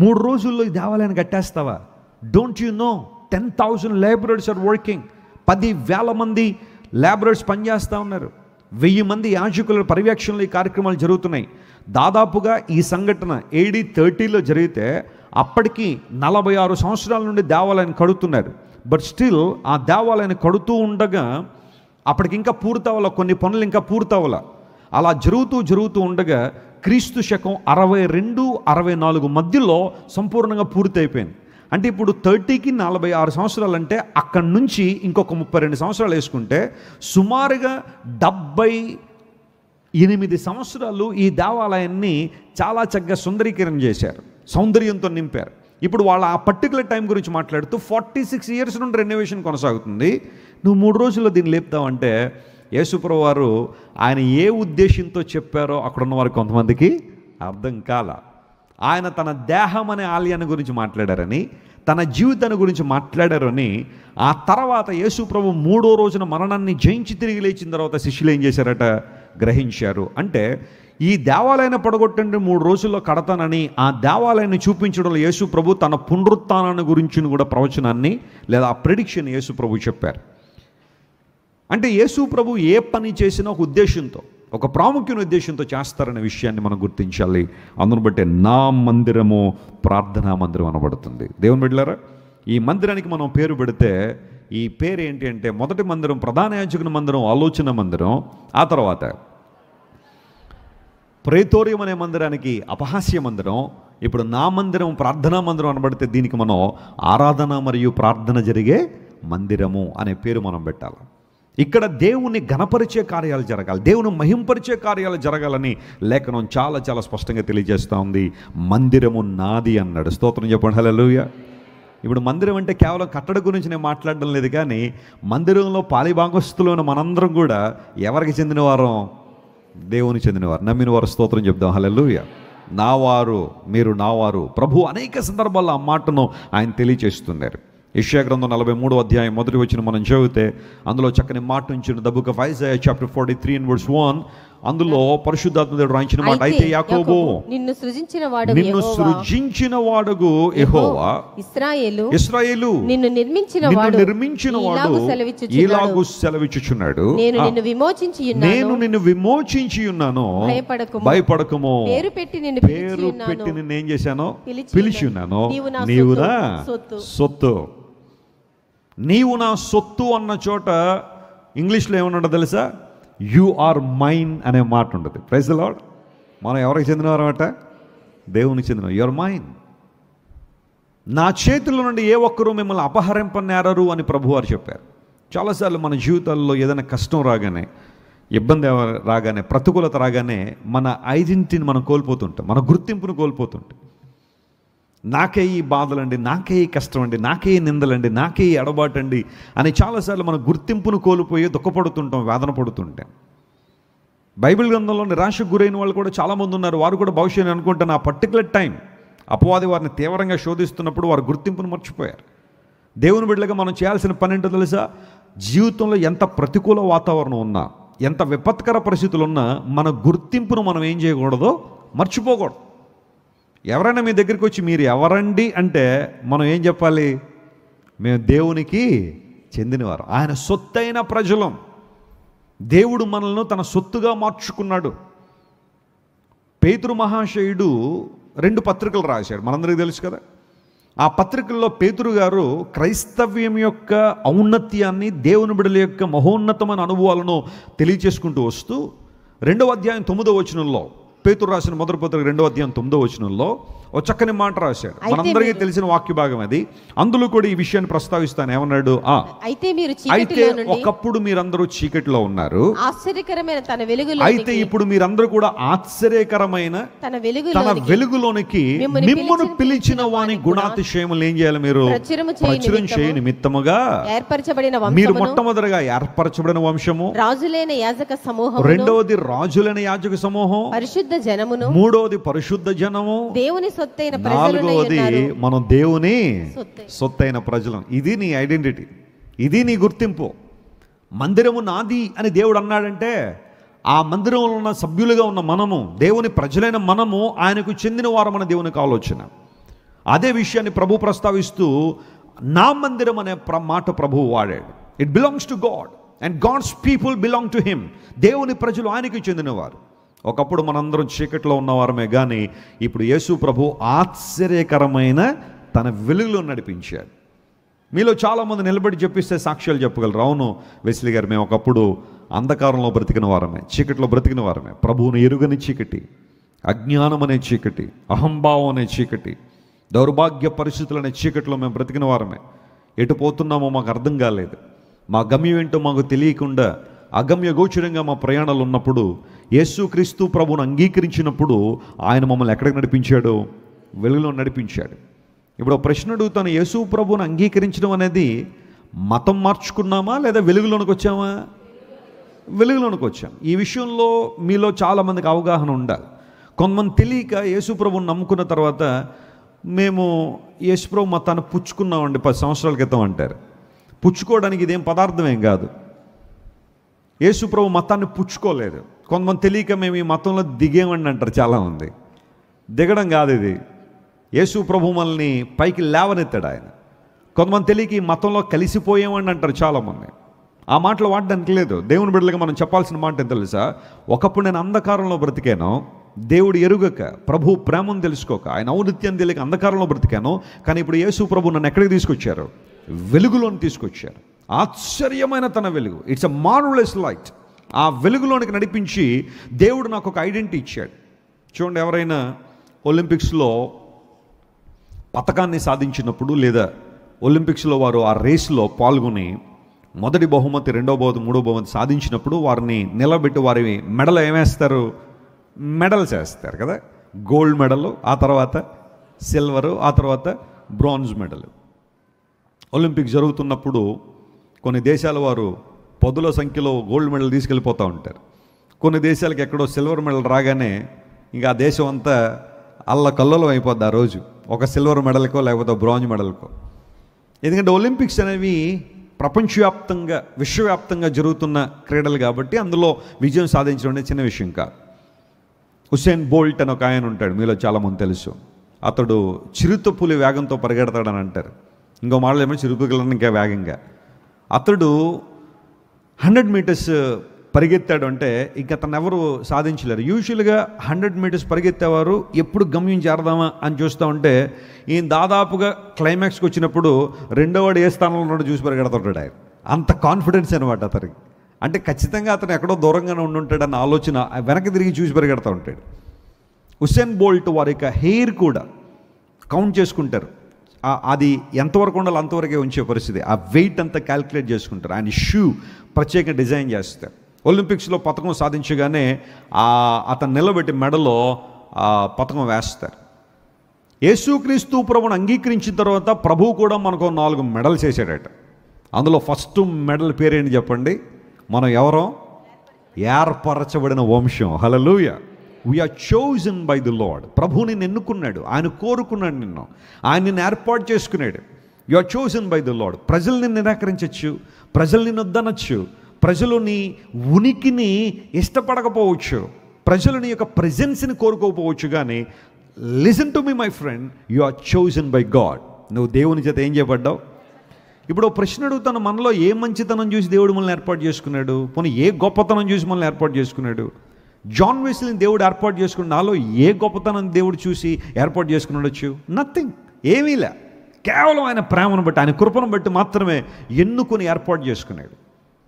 3 రోజుల్లో ఈ దేవాలయాన్ని కట్టేస్తావా? Don't you know 10,000 labourers are working. 10,000 మంది లేబరర్స్ పనిచేస్తూ ఉన్నారు. 1000 మంది యాజకుల పర్యవేక్షణలో ఈ కార్యక్రమాలు జరుగుతున్నాయి. దాదాపుగా ఈ సంఘటన AD 30లో జరిగితే అప్పటికి 46 సంవత్సరాల నుండి దేవాలయాన్ని కడుతున్నారు. బట్ స్టిల్ ఆ దేవాలయాన్ని కడుతూ ఉండగా అప్పటికి ఇంకా పూర్తవల, కొన్ని పనులు ఇంకా పూర్తవల. అలా జరుగుతూ ఉండగా క్రీస్తు శకం 62-64 మధ్యలో సంపూర్ణంగా పూర్తి అయిపోయింది. అంటే ఇప్పుడు 30కి 46 సంవత్సరాలు అంటే అక్కడి నుంచి ఇంకొక 32 సంవత్సరాలు వేసుకుంటే సుమారుగా 78 సంవత్సరాలు ఈ దేవాలయాన్ని చాలా చక్కగా సుందరీకరణ చేశారు, సౌందర్యంతో నింపారు. ఇప్పుడు వాళ్ళ ఆ పర్టికులర్ టైం గురించి మాట్లాడుతూ 46 ఇయర్స్ నుండి రెనోవేషన్ కొనసాగుతుంది. నువ్వు 3 రోజుల్లో దీన్ని లేపుతావంటే యేసుప్రభు వారు ఆయన ఏ ఉద్దేశంతో చెప్పారో అక్కడ ఉన్న వారికి కొంతమందికి అర్థం కాల. ఆయన తన దేహం అనే ఆలయాన్ని గురించి మాట్లాడారని, తన జీవితాన్ని గురించి మాట్లాడారని, ఆ తర్వాత యేసుప్రభు 3వ రోజున మరణాన్ని జయించి తిరిగి లేచిన తర్వాత శిష్యులు ఏం చేశారట, గ్రహించారు. అంటే ఈ దేవాలయాన్ని పడగొట్టండి 3 రోజుల్లో కడతానని ఆ దేవాలయాన్ని చూపించడంలో యేసుప్రభు తన పునరుత్థానాన్ని గురించి కూడా ప్రవచనాన్ని లేదా ఆ ప్రెడిక్షన్ యేసుప్రభు చెప్పారు. అంటే యేసుప్రభు ఏ పని చేసినా ఒక ఉద్దేశంతో, ఒక ప్రాముఖ్యమైన ఉద్దేశంతో చేస్తారనే విషయాన్ని మనం గుర్తించాలి. అందును బట్టే నా మందిరము ప్రార్థనా మందిరం అనబడుతుంది. దేవుని బిడ్డలారా, ఈ మందిరానికి మనం పేరు పెడితే ఈ పేరు ఏంటి అంటే, మొదటి మందిరం ప్రధాన యాజకుని మందిరం, ఆలోచన మందిరం. ఆ తర్వాత ప్రేతోరియం అనే మందిరానికి అపహాస్య మందిరం. ఇప్పుడు నా మందిరం ప్రార్థనా మందిరం అనబడితే దీనికి మనం ఆరాధన మరియు ప్రార్థన జరిగే మందిరము అనే పేరు మనం పెట్టాలి. ఇక్కడ దేవుని ఘనపరిచే కార్యాలు జరగాలి, దేవుని మహింపరిచే కార్యాలు జరగాలని లేఖనం చాలా చాలా స్పష్టంగా తెలియజేస్తూ ఉంది. మందిరము నాది అన్నాడు. స్తోత్రం చెప్పండి, హల్లెలూయా. ఇప్పుడు మందిరం అంటే కేవలం కట్టడ గురించి నేను మాట్లాడడం లేదు, కానీ మందిరంలో పాలిభాగస్తులైన మనందరం కూడా ఎవరికి చెందినవారం? దేవుని చెందినవారు, నమ్మిన వారు. స్తోత్రం చెప్దాం, హల్లెలూయా. నావారు, మీరు నావారు. ప్రభు అనేక సందర్భాల్లో ఆ మాటను ఆయన తెలియజేస్తున్నారు. యెషయా గ్రంథం 43వ అధ్యాయం 1వ వచనం మనం చదివితే అందులో చక్కని మాట ఉంచిన the book of Isaiah chapter 43:1 అందులో పరిశుద్ధాత్మ దేవుడు రాయించిన మాట, అయితే యాకోబు నిన్ను సృజించిన వాడగు యెహోవా, ఇశ్రాయేలు నిన్ను నిర్మించిన వాడు ఇలాగు సెలవిచ్చుచున్నాడు, నేను నిన్ను విమోచించి ఉన్నాను, భయపడకుము. పేరు పెట్టి నిన్ను ఏం చేశానో, పిలిచి ఉన్నాను. నీవు నా సొత్తు. నీవు నా సొత్తు అన్న చోట ఇంగ్లీష్లో ఏమన్నా తెలుసా? యు ఆర్ మైన్ అనే మాట ఉంటుంది. Praise the lord. మనం ఎవరికి చెందినవారమాట? దేవునికి చెందిన. You are mine. నా చేతుల నుండి ఏ ఒక్కరూ మిమ్మల్ని అపహరింపనేరరు అని ప్రభువారు చెప్పారు. చాలాసార్లు మన జీవితాల్లో ఏదైనా కష్టం రాగానే, ఇబ్బంది రాగానే, ప్రతికూలత రాగానే మన ఐడెంటిటీని మనం కోల్పోతుంటాం, మన గుర్తింపును కోల్పోతుంటాం. నాకే ఈ బాధలండి, నాకే ఈ కష్టం అండి, నాకే ఈ నిందలండి, నాకే ఈ ఎడబాటండి అని చాలాసార్లు మన గుర్తింపును కోల్పోయి దుఃఖపడుతుంటాం, వేదన పడుతుంటాం. బైబిల్ గ్రంథంలో నిరాశకు గురైన వాళ్ళు కూడా చాలామంది ఉన్నారు. వారు కూడా భవిష్యత్తు అనుకుంటాను ఆ పర్టికులర్ టైం అపవాది వారిని తీవ్రంగా శోధిస్తున్నప్పుడు వారి గుర్తింపును మర్చిపోయారు. దేవుని బిడ్డలుగా మనం చేయాల్సిన పని ఏంటో తెలుసా? జీవితంలో ఎంత ప్రతికూల వాతావరణం ఉన్నా, ఎంత విపత్కర పరిస్థితులు ఉన్నా మన గుర్తింపును మనం ఏం చేయకూడదో మర్చిపోకూడదు. ఎవరైనా మీ దగ్గరికి వచ్చి మీరు ఎవరండి అంటే మనం ఏం చెప్పాలి? మేము దేవునికి చెందినవారు, ఆయన సొత్తైన ప్రజలం. దేవుడు మనల్ని తన సొత్తుగా మార్చుకున్నాడు. పేతురు మహాశయుడు 2 పత్రికలు రాశాడు, మనందరికీ తెలుసు కదా. ఆ పత్రికల్లో పేతురు గారు క్రైస్తవ్యం యొక్క ఔన్నత్యాన్ని, దేవుని బిడ్డల యొక్క మహోన్నతమైన అనుభవాలను తెలియచేసుకుంటూ వస్తూ 2వ అధ్యాయం 9వ వచనంలో, పేతురు రాసిన మొదటి పత్రిక 2వ అధ్యాయం 9వ వచనంలో ఒక చక్కని మాట రాశాడు. మనందరికీ తెలిసిన వాక్య భాగం అది. అందులో కూడా ఈ విషయాన్ని ప్రస్తావిస్తాను. ఏమన్నాడు? అయితే ఒకప్పుడు మీరందరూ చీకటిలో ఉన్నారు, ఆశ్చర్యకరమైన తన వెలుగులో, అయితే ఇప్పుడు మీరందరూ కూడా ఆశ్చర్యకరమైన తన వెలుగులోనికి మిమ్మును పిలిచిన వాని గుణాతిశయములు ఏం చేయాలి? మీరు ప్రచురం చేయ నిమిత్తముగా మీరు మొట్టమొదటిగా ఏర్పరచబడిన వంశము, రాజులైన యాజక సమూహం, రెండవది రాజులైన యాజక సమూహం, పరిశుద్ధ జనమును, మూడవది పరిశుద్ధ జనము, దేవుని సొత్తైన ప్రజలు, నాలుగవది మనం దేవుని సొత్తైన ప్రజలం. ఇది నీ ఐడెంటిటీ, ఇది నీ గుర్తింపు. మందిరము నాది అని దేవుడు అన్నాడంటే ఆ మందిరంలో ఉన్న సభ్యులుగా ఉన్న మనము, దేవుని ప్రజలైన మనము ఆయనకు చెందిన వారమని దేవునికి ఆలోచన. అదే విషయాన్ని ప్రభు ప్రస్తావిస్తూ నా మందిరం అనే మాట ప్రభువు వాడాడు. It belongs to God. And God's people belong to him. దేవుని ప్రజలు ఆయనకి చెందినవారు. ఒకప్పుడు మనందరం చీకట్లో ఉన్నవారమే, కానీ ఇప్పుడు యేసు ప్రభు ఆశ్చర్యకరమైన తన వెలుగులో నడిపించాడు. మీలో చాలామంది నిలబడి చెప్పిస్తే సాక్ష్యాలు చెప్పగలరు. అవును వెస్లీ గారు, మేము ఒకప్పుడు అంధకారంలో బ్రతికిన వారమే, చీకట్లో బ్రతికిన వారమే. ప్రభువును ఎరుగని చీకటి, అజ్ఞానం అనే చీకటి, అహంభావం అనే చీకటి, దౌర్భాగ్య పరిస్థితులు అనే చీకటిలో మేము బ్రతికిన వారమే. ఎటు పోతున్నామో మాకు అర్థం కాలేదు. మా గమ్యం ఏంటో మాకు తెలియకుండా అగమ్య గోచరంగా మా ప్రయాణాలు ఉన్నప్పుడు యేసుక్రీస్తు ప్రభువును అంగీకరించినప్పుడు ఆయన మమ్మల్ని ఎక్కడికి నడిపించాడో? వెలుగులో నడిపించాడు. ఇప్పుడు ప్రశ్న అడుగుతాను, యేసు ప్రభువును అంగీకరించడం అనేది మతం మార్చుకున్నామా లేదా వెలుగులోనికి వచ్చామా? వెలుగులోనికి వచ్చాం. ఈ విషయంలో మీలో చాలామందికి అవగాహన ఉండాలి. కొంతమంది తెలియక యేసు ప్రభువును నమ్ముకున్న తర్వాత మేము యేసు ప్రభు మతాన్ని పుచ్చుకున్నామండి 10 సంవత్సరాల క్రితం అంటారు. పుచ్చుకోవడానికి ఇదేం పదార్థం ఏం కాదు. యేసు ప్రభు మతాన్ని పుచ్చుకోలేదు. కొంతమంది తెలియక మేము ఈ మతంలో దిగేమండి అంటారు చాలామంది. దిగడం కాదు ఇది. యేసు ప్రభు మనల్ని పైకి లేవనెత్తాడు ఆయన. కొంతమంది తెలియక ఈ మతంలో కలిసిపోయామని అంటారు చాలామంది. ఆ మాటలు వాడడానికి లేదు. దేవుని బిడ్డలుగా మనం చెప్పాల్సిన మాట ఏం తెలుసా? ఒకప్పుడు నేను అంధకారంలో బ్రతికాను, దేవుడు ఎరుగక, ప్రభు ప్రేమను తెలుసుకోక, ఆయన ఔన్నత్యాన్ని తెలియక అంధకారంలో బ్రతికాను. కానీ ఇప్పుడు యేసు ప్రభు నన్ను ఎక్కడికి తీసుకొచ్చారు? వెలుగులోని తీసుకొచ్చారు. ఆశ్చర్యమైన తన వెలుగు. It's a marvellous light. ఆ వెలుగులోనికి నడిపించి దేవుడు నాకు ఒక ఐడెంటిటీ ఇచ్చాడు. చూడండి, ఎవరైనా ఒలింపిక్స్లో పతకాన్ని సాధించినప్పుడు లేదా ఒలింపిక్స్లో వారు ఆ రేస్లో పాల్గొని మొదటి బహుమతి, రెండో బహుమతి, మూడో బహుమతి సాధించినప్పుడు వారిని నిలబెట్టి వారి మెడల్ ఏమేస్తారు? మెడల్స్ వేస్తారు కదా. గోల్డ్ మెడల్, ఆ తర్వాత సిల్వరు, ఆ తర్వాత బ్రాంజ్ మెడల్. ఒలింపిక్స్ జరుగుతున్నప్పుడు కొన్ని దేశాల వారు పదుల సంఖ్యలో గోల్డ్ మెడల్ తీసుకెళ్ళిపోతూ ఉంటారు. కొన్ని దేశాలకు ఎక్కడో సిల్వర్ మెడల్ రాగానే ఇంకా ఆ దేశం అంతా అల్లకల్లోలం అయిపోద్ది ఆ రోజు, ఒక సిల్వర్ మెడల్కో లేకపోతే బ్రాంజ్ మెడల్కో. ఎందుకంటే ఒలింపిక్స్ అనేవి ప్రపంచవ్యాప్తంగా, విశ్వవ్యాప్తంగా జరుగుతున్న క్రీడలు కాబట్టి అందులో విజయం సాధించడం అనేది చిన్న విషయం కాదు. హుసేన్ బోల్ట్ అని ఒక ఆయన ఉంటాడు, మీలో చాలామంది తెలుసు. అతడు చిరుతపులి వేగంతో పరిగెడతాడని అంటారు. ఇంకో మాటలు ఏమో చిరుతపులి ఇంకా వేగంగా. అతడు 100 మీటర్స్ పరిగెత్తాడు అంటే ఇంక అతను ఎవరు సాధించలేరు. యూజువల్గా 100 మీటర్స్ పరిగెత్తేవారు ఎప్పుడు గమ్యం చేరదామా అని చూస్తూ ఉంటే ఈయన దాదాపుగా క్లైమాక్స్కి వచ్చినప్పుడు రెండో వాడు ఏ స్థానంలో ఉన్నాడో చూసి పరిగెడుతుంటాడు ఆయన. అంత కాన్ఫిడెన్స్ అనమాట అతనికి. అంటే ఖచ్చితంగా అతను ఎక్కడో దూరంగానే ఉండుంటాడన్న ఆలోచన వెనక్కి తిరిగి చూసి పరిగెడుతూ ఉంటాడు. హుసేన్ బోల్ట్ వారి యొక్క హెయిర్ కూడా కౌంట్ చేసుకుంటారు. అది ఎంతవరకు ఉండాలో అంతవరకే ఉంచే పరిస్థితి. ఆ వెయిట్ అంతా క్యాల్కులేట్ చేసుకుంటారు. ఆయన షూ ప్రత్యేకంగా డిజైన్ చేస్తారు. ఒలింపిక్స్లో పథకం సాధించగానే అతను నిలబెట్టి మెడలో పథకం వేస్తారు. యేసుక్రీస్తు ప్రభువును అంగీకరించిన తర్వాత ప్రభువు కూడా మనకు 4 మెడల్స్ వేసాడట. అందులో ఫస్ట్ మెడల్ పేరేంటి చెప్పండి? మనం ఎవరో? ఏర్పరచబడిన వంశం. Hallelujah. We are chosen by the Lord. ప్రభువు నిన్ను ఎన్నుకున్నాడు, ఆయన కోరుకున్నాడు నిన్ను, ఆయన నిన్ను ఏర్పాటు చేసుకున్నాడు. You are chosen by the lord. ప్రజలు నిన్ను నిరాకరించవచ్చు, ప్రజలు నిన్ను వద్దనొచ్చు, ప్రజలు నీ ఉనికిని ఇష్టపడకపోవచ్చు, ప్రజలు నీ యొక్క ప్రెజెన్స్ని కోరుకోకపోవచ్చు, కానీ listen to me my friend, you are chosen by God. నువ్వు దేవుని చేత ఏం చేయబడ్డావు? ఇప్పుడు ప్రశ్న అడుగుతాను, మనలో ఏ మంచితనం చూసి దేవుడు మనల్ని ఏర్పాటు చేసుకున్నాడు? పోనీ ఏ గొప్పతనం చూసి మనల్ని ఏర్పాటు చేసుకున్నాడు? జాన్ వెస్లీని దేవుడు ఏర్పాటు చేసుకున్నాడు. నాలో ఏ గొప్పతనం దేవుడు చూసి ఏర్పాటు చేసుకుని ఉండొచ్చు? నథింగ్, ఏమీలే. కేవలం ఆయన ప్రేమను బట్టి, ఆయన కృపను బట్టి మాత్రమే ఎన్నుకొని ఏర్పాటు చేసుకున్నాడు.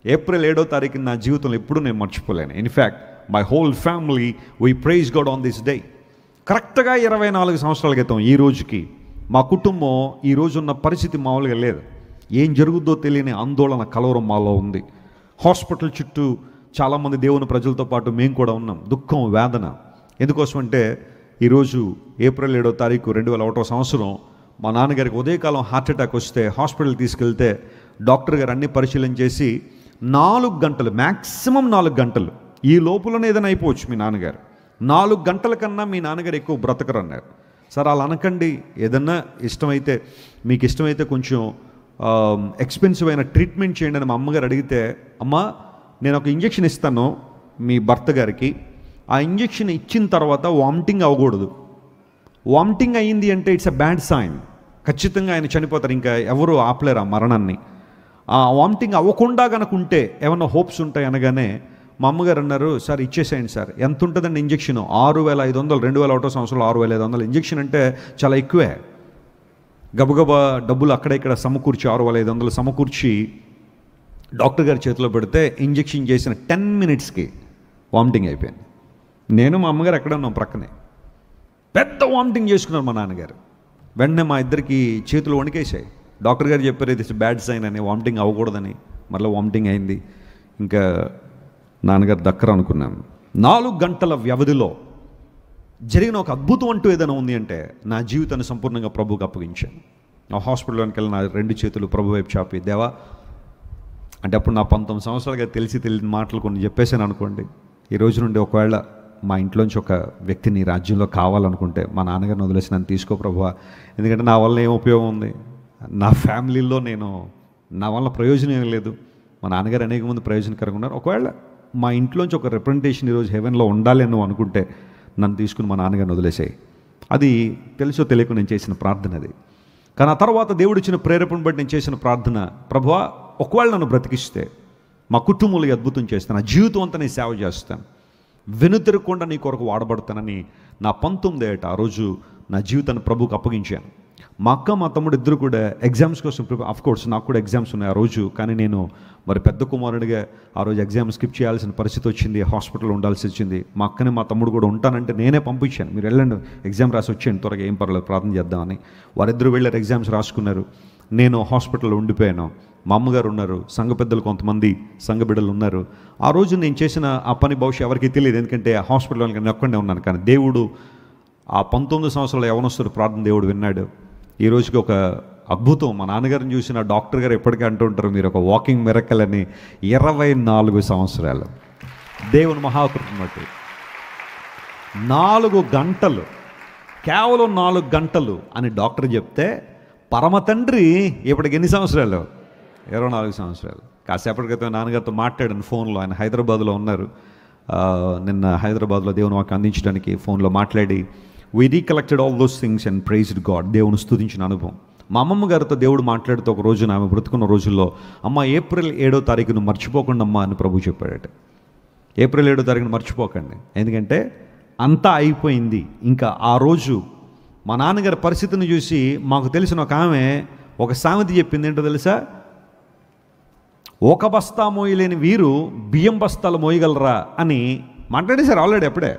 ఏప్రిల్ 7వ తారీఖున నా జీవితంలో ఎప్పుడూ నేను మర్చిపోలేను. In fact my whole family we praise God on this day. కరెక్ట్గా 24 సంవత్సరాల క్రితం ఈ రోజుకి మా కుటుంబం ఈ రోజున్న పరిస్థితి మామూలుగా లేదు. ఏం జరుగుద్దో తెలియని ఆందోళన, కలవరం మాలో ఉంది. హాస్పిటల్ చుట్టూ చాలామంది దేవుని ప్రజలతో పాటు మేము కూడా ఉన్నాం. దుఃఖం, వేదన. ఎందుకోసం అంటే ఈరోజు ఏప్రిల్ 7వ తారీఖు 2001వ సంవత్సరం మా నాన్నగారికి ఉదయకాలం హార్ట్ అటాక్ వస్తే హాస్పిటల్ తీసుకెళ్తే డాక్టర్ గారు అన్ని పరిశీలన చేసి 4 గంటలు, మ్యాక్సిమం 4 గంటలు, ఈ లోపలనే ఏదైనా అయిపోవచ్చు మీ నాన్నగారు, 4 గంటల కన్నా మీ నాన్నగారు ఎక్కువ బ్రతకరు అన్నారు. సార్ అలా అనకండి, ఏదన్నా ఇష్టమైతే, మీకు ఇష్టమైతే కొంచెం ఎక్స్పెన్సివ్ అయిన ట్రీట్మెంట్ చేయండి అని మా అమ్మగారు అడిగితే, అమ్మ నేను ఒక ఇంజెక్షన్ ఇస్తాను మీ భర్త గారికి, ఆ ఇంజెక్షన్ ఇచ్చిన తర్వాత వామిటింగ్ అవ్వకూడదు. వామిటింగ్ అయ్యింది అంటే ఇట్స్ అ బ్యాడ్ సైన్, ఖచ్చితంగా ఆయన చనిపోతారు, ఇంకా ఎవరు ఆపలేరు ఆ మరణాన్ని. ఆ వామిటింగ్ అవ్వకుండా కనుక ఉంటే ఏమన్నా హోప్స్ ఉంటాయి అనగానే మా అమ్మగారు అన్నారు, సార్ ఇచ్చేసేయండి సార్. ఎంత ఉంటుందండి ఇంజక్షన్? 6,500, 2001 సంవత్సరంలో 6,500 ఇంజక్షన్ అంటే చాలా ఎక్కువే. గబగబా డబ్బులు అక్కడ ఇక్కడ సమకూర్చి 6,500 సమకూర్చి డాక్టర్ గారి చేతిలో పెడితే ఇంజక్షన్ చేసిన 10 మినిట్స్కి వామిటింగ్ అయిపోయింది. నేను మా అమ్మగారు ఎక్కడ ఉన్నాం ప్రక్కనే. పెద్ద వామిటింగ్ చేసుకున్నారు మా నాన్నగారు. వెంటనే మా ఇద్దరికి చేతులు వణికేసాయి. డాక్టర్ గారు చెప్పారు ఇది బ్యాడ్ సైన్ అని, వామిటింగ్ అవ్వకూడదని. మళ్ళీ వామిటింగ్ అయింది. ఇంకా నాన్నగారు దక్కర అనుకున్నాం. 4 గంటల వ్యవధిలో జరిగిన ఒక అద్భుతం అంటూ ఏదైనా ఉంది అంటే నా జీవితాన్ని సంపూర్ణంగా ప్రభువుకి అప్పగించాను. ఆ హాస్పిటల్లోకి వెళ్ళి నా 2 చేతులు ప్రభు వైపు చాపి, దేవా అంటే అప్పుడు నా 19 సంవత్సరాలుగా తెలియని మాటలు కొన్ని చెప్పేశాను అనుకోండి. ఈ రోజు నుండి ఒకవేళ మా ఇంట్లోంచి ఒక వ్యక్తి నీ రాజ్యంలో కావాలనుకుంటే మా నాన్నగారిని వదిలేసి నన్ను తీసుకో ప్రభువా. ఎందుకంటే నా వల్ల ఏం ఉపయోగం ఉంది? నా ఫ్యామిలీలో నా వల్ల ప్రయోజనం ఏం లేదు. మా నాన్నగారు అనేక మంది ప్రయోజనకరంగా ఉన్నారు. ఒకవేళ మా ఇంట్లోంచి ఒక రిప్రజెంటేషన్ ఈరోజు హెవెన్లో ఉండాలి అని నువ్వు అనుకుంటే నన్ను తీసుకుని మా నాన్నగారిని వదిలేసాయి. అది తెలుసో తెలియక నేను చేసిన ప్రార్థన అది. కానీ ఆ తర్వాత దేవుడు ఇచ్చిన ప్రేరేపణ బట్టి నేను చేసిన ప్రార్థన, ప్రభువా ఒకవేళ నన్ను బ్రతికిస్తే మా కుటుంబంలో అద్భుతం చేస్తాను, నా జీవితం అంతా నేను సేవ చేస్తాను, వెనుతిరగకుండా నీ కొరకు వాడబడతానని నా 19వ ఏట ఆ రోజు నా జీవితాన్ని ప్రభువుకు అప్పగించాను. మా అక్క మా తమ్ముడు ఇద్దరు కూడా ఎగ్జామ్స్ కోసం కోర్స్ నాకు కూడా ఎగ్జామ్స్ ఉన్నాయి ఆ రోజు. కానీ నేను మరి పెద్ద కుమారుడిగా ఆ రోజు ఎగ్జామ్ స్కిప్ చేయాల్సిన పరిస్థితి వచ్చింది. హాస్పిటల్లో ఉండాల్సి వచ్చింది. మా అక్కని మా తమ్ముడు కూడా ఉంటానంటే నేనే పంపించాను, మీరు వెళ్ళండి ఎగ్జామ్ రాసి వచ్చేయండి త్వరగా, ఏం పర్లేదు ప్రార్థన చేద్దామని. వారిద్దరూ వెళ్ళారు, ఎగ్జామ్స్ రాసుకున్నారు. నేను హాస్పిటల్లో ఉండిపోయాను. మా అమ్మగారు ఉన్నారు, సంఘ పెద్దలు కొంతమంది సంఘ బిడ్డలు ఉన్నారు. ఆ రోజు నేను చేసిన ఆ పని బహుశా ఎవరికి తెలియదు, ఎందుకంటే ఆ హాస్పిటల్లో నేను ఒక్కడే ఉన్నాను. కానీ దేవుడు ఆ 19 సంవత్సరాల యవనస్తుడు ప్రార్థన దేవుడు విన్నాడు. ఈ రోజుకి ఒక అద్భుతం. మా నాన్నగారిని చూసిన డాక్టర్ గారు ఎప్పటికీ అంటూ ఉంటారు, మీరు ఒక వాకింగ్ మిరకల్ అని. 24 సంవత్సరాలు దేవుని మహాకృపను బట్టి 4 గంటలు, కేవలం 4 గంటలు అని డాక్టర్ చెప్తే పరమ తండ్రి ఇప్పటికి ఎన్ని సంవత్సరాలు? 24 సంవత్సరాలు. కాసేపటి క్రితం నాన్నగారితో మాట్లాడాను ఫోన్లో. ఆయన హైదరాబాద్లో ఉన్నారు. నిన్న హైదరాబాద్లో దేవుని వాక్యం అందించడానికి ఫోన్లో మాట్లాడి we recollected all those things and praised God. దేవుని స్తుతించిన అనుభవం. మా అమ్మమ్మ గారితో దేవుడు మాట్లాడుతూ ఒక రోజున ఆమె బ్రతుకున్న రోజుల్లో, అమ్మ ఏప్రిల్ 7వ తారీఖును మర్చిపోకండి అమ్మా అని ప్రభు చెప్పాడట. ఏప్రిల్ 7వ తారీఖును మర్చిపోకండి, ఎందుకంటే అంతా అయిపోయింది. ఇంకా ఆ రోజు మా నాన్నగారి పరిస్థితిని చూసి మాకు తెలిసిన ఒక ఆమె ఒక సామెత చెప్పింది. ఏంటో తెలుసా? ఒక బస్తా మోయలేని వీరు బియ్యం బస్తాలు మోయగలరా అని మాట్లాడేశారు ఆల్రెడీ అప్పుడే.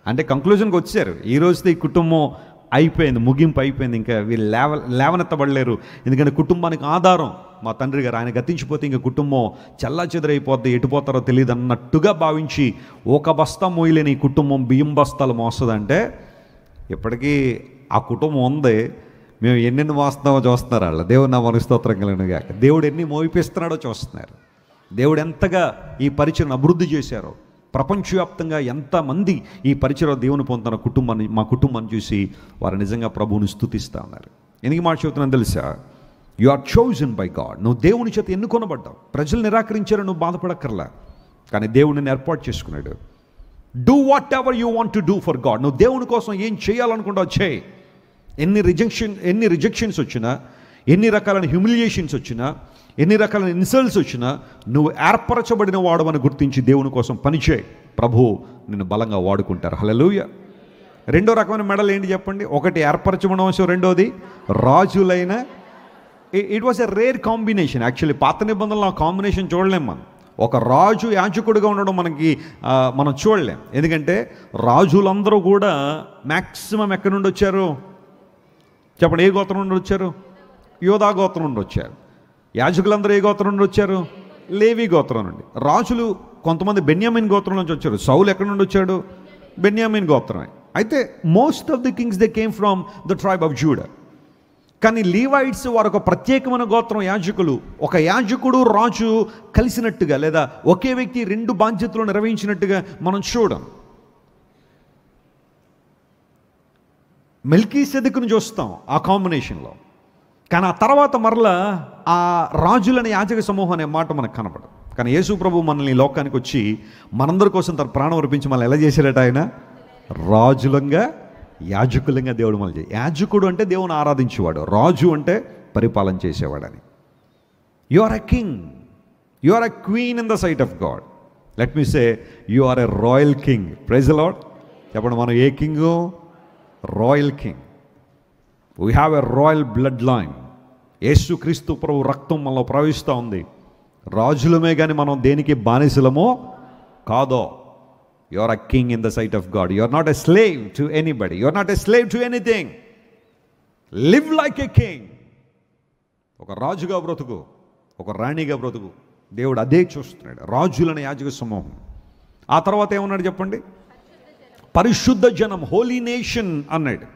అంటే కంక్లూజన్కి వచ్చారు. ఈ రోజుతో ఈ కుటుంబం అయిపోయింది, ముగింపు అయిపోయింది. ఇంకా వీళ్ళు లేవనెత్తబడలేరు. ఎందుకంటే కుటుంబానికి ఆధారం మా తండ్రి గారు. ఆయన గతించిపోతే ఇంకా కుటుంబం చెల్లాచెదరైపోద్ది, ఎటుపోతారో తెలియదు అన్నట్టుగా భావించి ఒక బస్తా మోయలేని ఈ కుటుంబం బియ్యం బస్తాలు మోస్తుందంటే ఇప్పటికీ ఆ కుటుంబం ఉంది. మేము ఎన్నెన్ని మోస్తున్నామో చూస్తున్నారు వాళ్ళు. దేవుడు నా మనస్తోత్రం కలిగినగాక. దేవుడు ఎన్ని మోయిపిస్తున్నాడో చూస్తున్నారు. దేవుడు ఎంతగా ఈ పరిచయను అభివృద్ధి చేశారో, ప్రపంచవ్యాప్తంగా ఎంతమంది ఈ పరిచయం దేవుని పొందుతున్న కుటుంబాన్ని, మా కుటుంబాన్ని చూసి వారు నిజంగా ప్రభువుని స్తుతిస్తూ ఉన్నారు. ఎందుకు మాట చెబుతున్నాను తెలుసా? You are chosen by God. నువ్వు దేవుని చేత ఎన్నుకొనబడ్డావు. ప్రజలు నిరాకరించారు, నువ్వు బాధపడక్కర్లా. కానీ దేవుడిని ఏర్పాటు చేసుకున్నాడు. Do what ever you want to do for God. నువ్వు దేవుని కోసం ఏం చేయాలనుకుంటావు చేయి. ఎన్ని రిజెక్షన్స్ వచ్చినా, ఎన్ని రకాలైన హ్యూమిలియేషన్స్ వచ్చినా, ఎన్ని రకాలైన ఇన్సల్ట్స్ వచ్చినా నువ్వు ఏర్పరచబడిన వాడవని గుర్తించి దేవుని కోసం పనిచేయి. ప్రభువు నిన్ను బలంగా వాడుకుంటారు. హల్లెలూయా. రెండో రకమైన మెడల్ ఏంటి చెప్పండి? ఒకటి ఏర్పరచబడిన వంశం, రెండోది రాజులైన. It was a rare combination. Actually పాత నిబంధనలో ఆ కాంబినేషన్ చూడలేం మనం. ఒక రాజు యాజకుడిగా ఉండడం మనం చూడలేం. ఎందుకంటే రాజులందరూ కూడా మ్యాక్సిమం ఎక్కడి నుండి వచ్చారు చెప్పండి? ఏ గోత్రం నుండి వచ్చారు? యోధా గోత్రం నుండి వచ్చారు. యాజకులందరూ ఏ గోత్రం నుండి వచ్చారు? లేవి గోత్రం నుండి. రాజులు కొంతమంది బెన్యామిన్ గోత్రం నుంచి వచ్చారు. సౌలు ఎక్కడి నుండి వచ్చాడు? బెన్యామిన్ గోత్రమే. అయితే most of the Kings they came from the tribe of JUDA. కానీ లీవైట్స్ వారు ఒక ప్రత్యేకమైన గోత్రం, యాజకులు. ఒక యాజకుడు రాజు కలిసినట్టుగా లేదా ఒకే వ్యక్తి 2 బాధ్యతలు నిర్వహించినట్టుగా మనం చూడం. మెల్కీసెదెకును చూస్తాం ఆ కాంబినేషన్లో. కానీ ఆ తర్వాత మరలా ఆ రాజులని యాజక సమూహం అనే మాట మనకు కనపడదు. కానీ యేసు ప్రభు మనల్ని లోకానికి వచ్చి మనందరి కోసం తన ప్రాణం అర్పించి మనల్ని ఎలా చేశాడట? ఆయన రాజులంగా యాజకులంగా దేవుడు మనల్ని. యాజకుడు అంటే దేవుని ఆరాధించేవాడు, రాజు అంటే పరిపాలన చేసేవాడని. You are a king, you are a queen in the sight of God. Let me say you are a royal king. Praise the Lord. చెప్పండి, మనం ఏ king? Royal king. We have a royal blood line. యేసు క్రీస్తు ప్రభు రక్తం మనలో ప్రవహిస్తూ ఉంది. రాజులమే కానీ మనం దేనికి బానిసలమో కాదో. You are a king in the sight of God. You are not a slave to anybody. You are not a slave to anything. Live like a king. ఒక రాజుగా బ్రతుకు, ఒక రాణిగా బ్రతుకు. దేవుడు అదే చూస్తున్నాడు. రాజులని యాజక సమూహం. ఆ తర్వాత ఏమన్నాడు చెప్పండి? పరిశుద్ధ జనం, హోలీ నేషన్ అన్నాడు.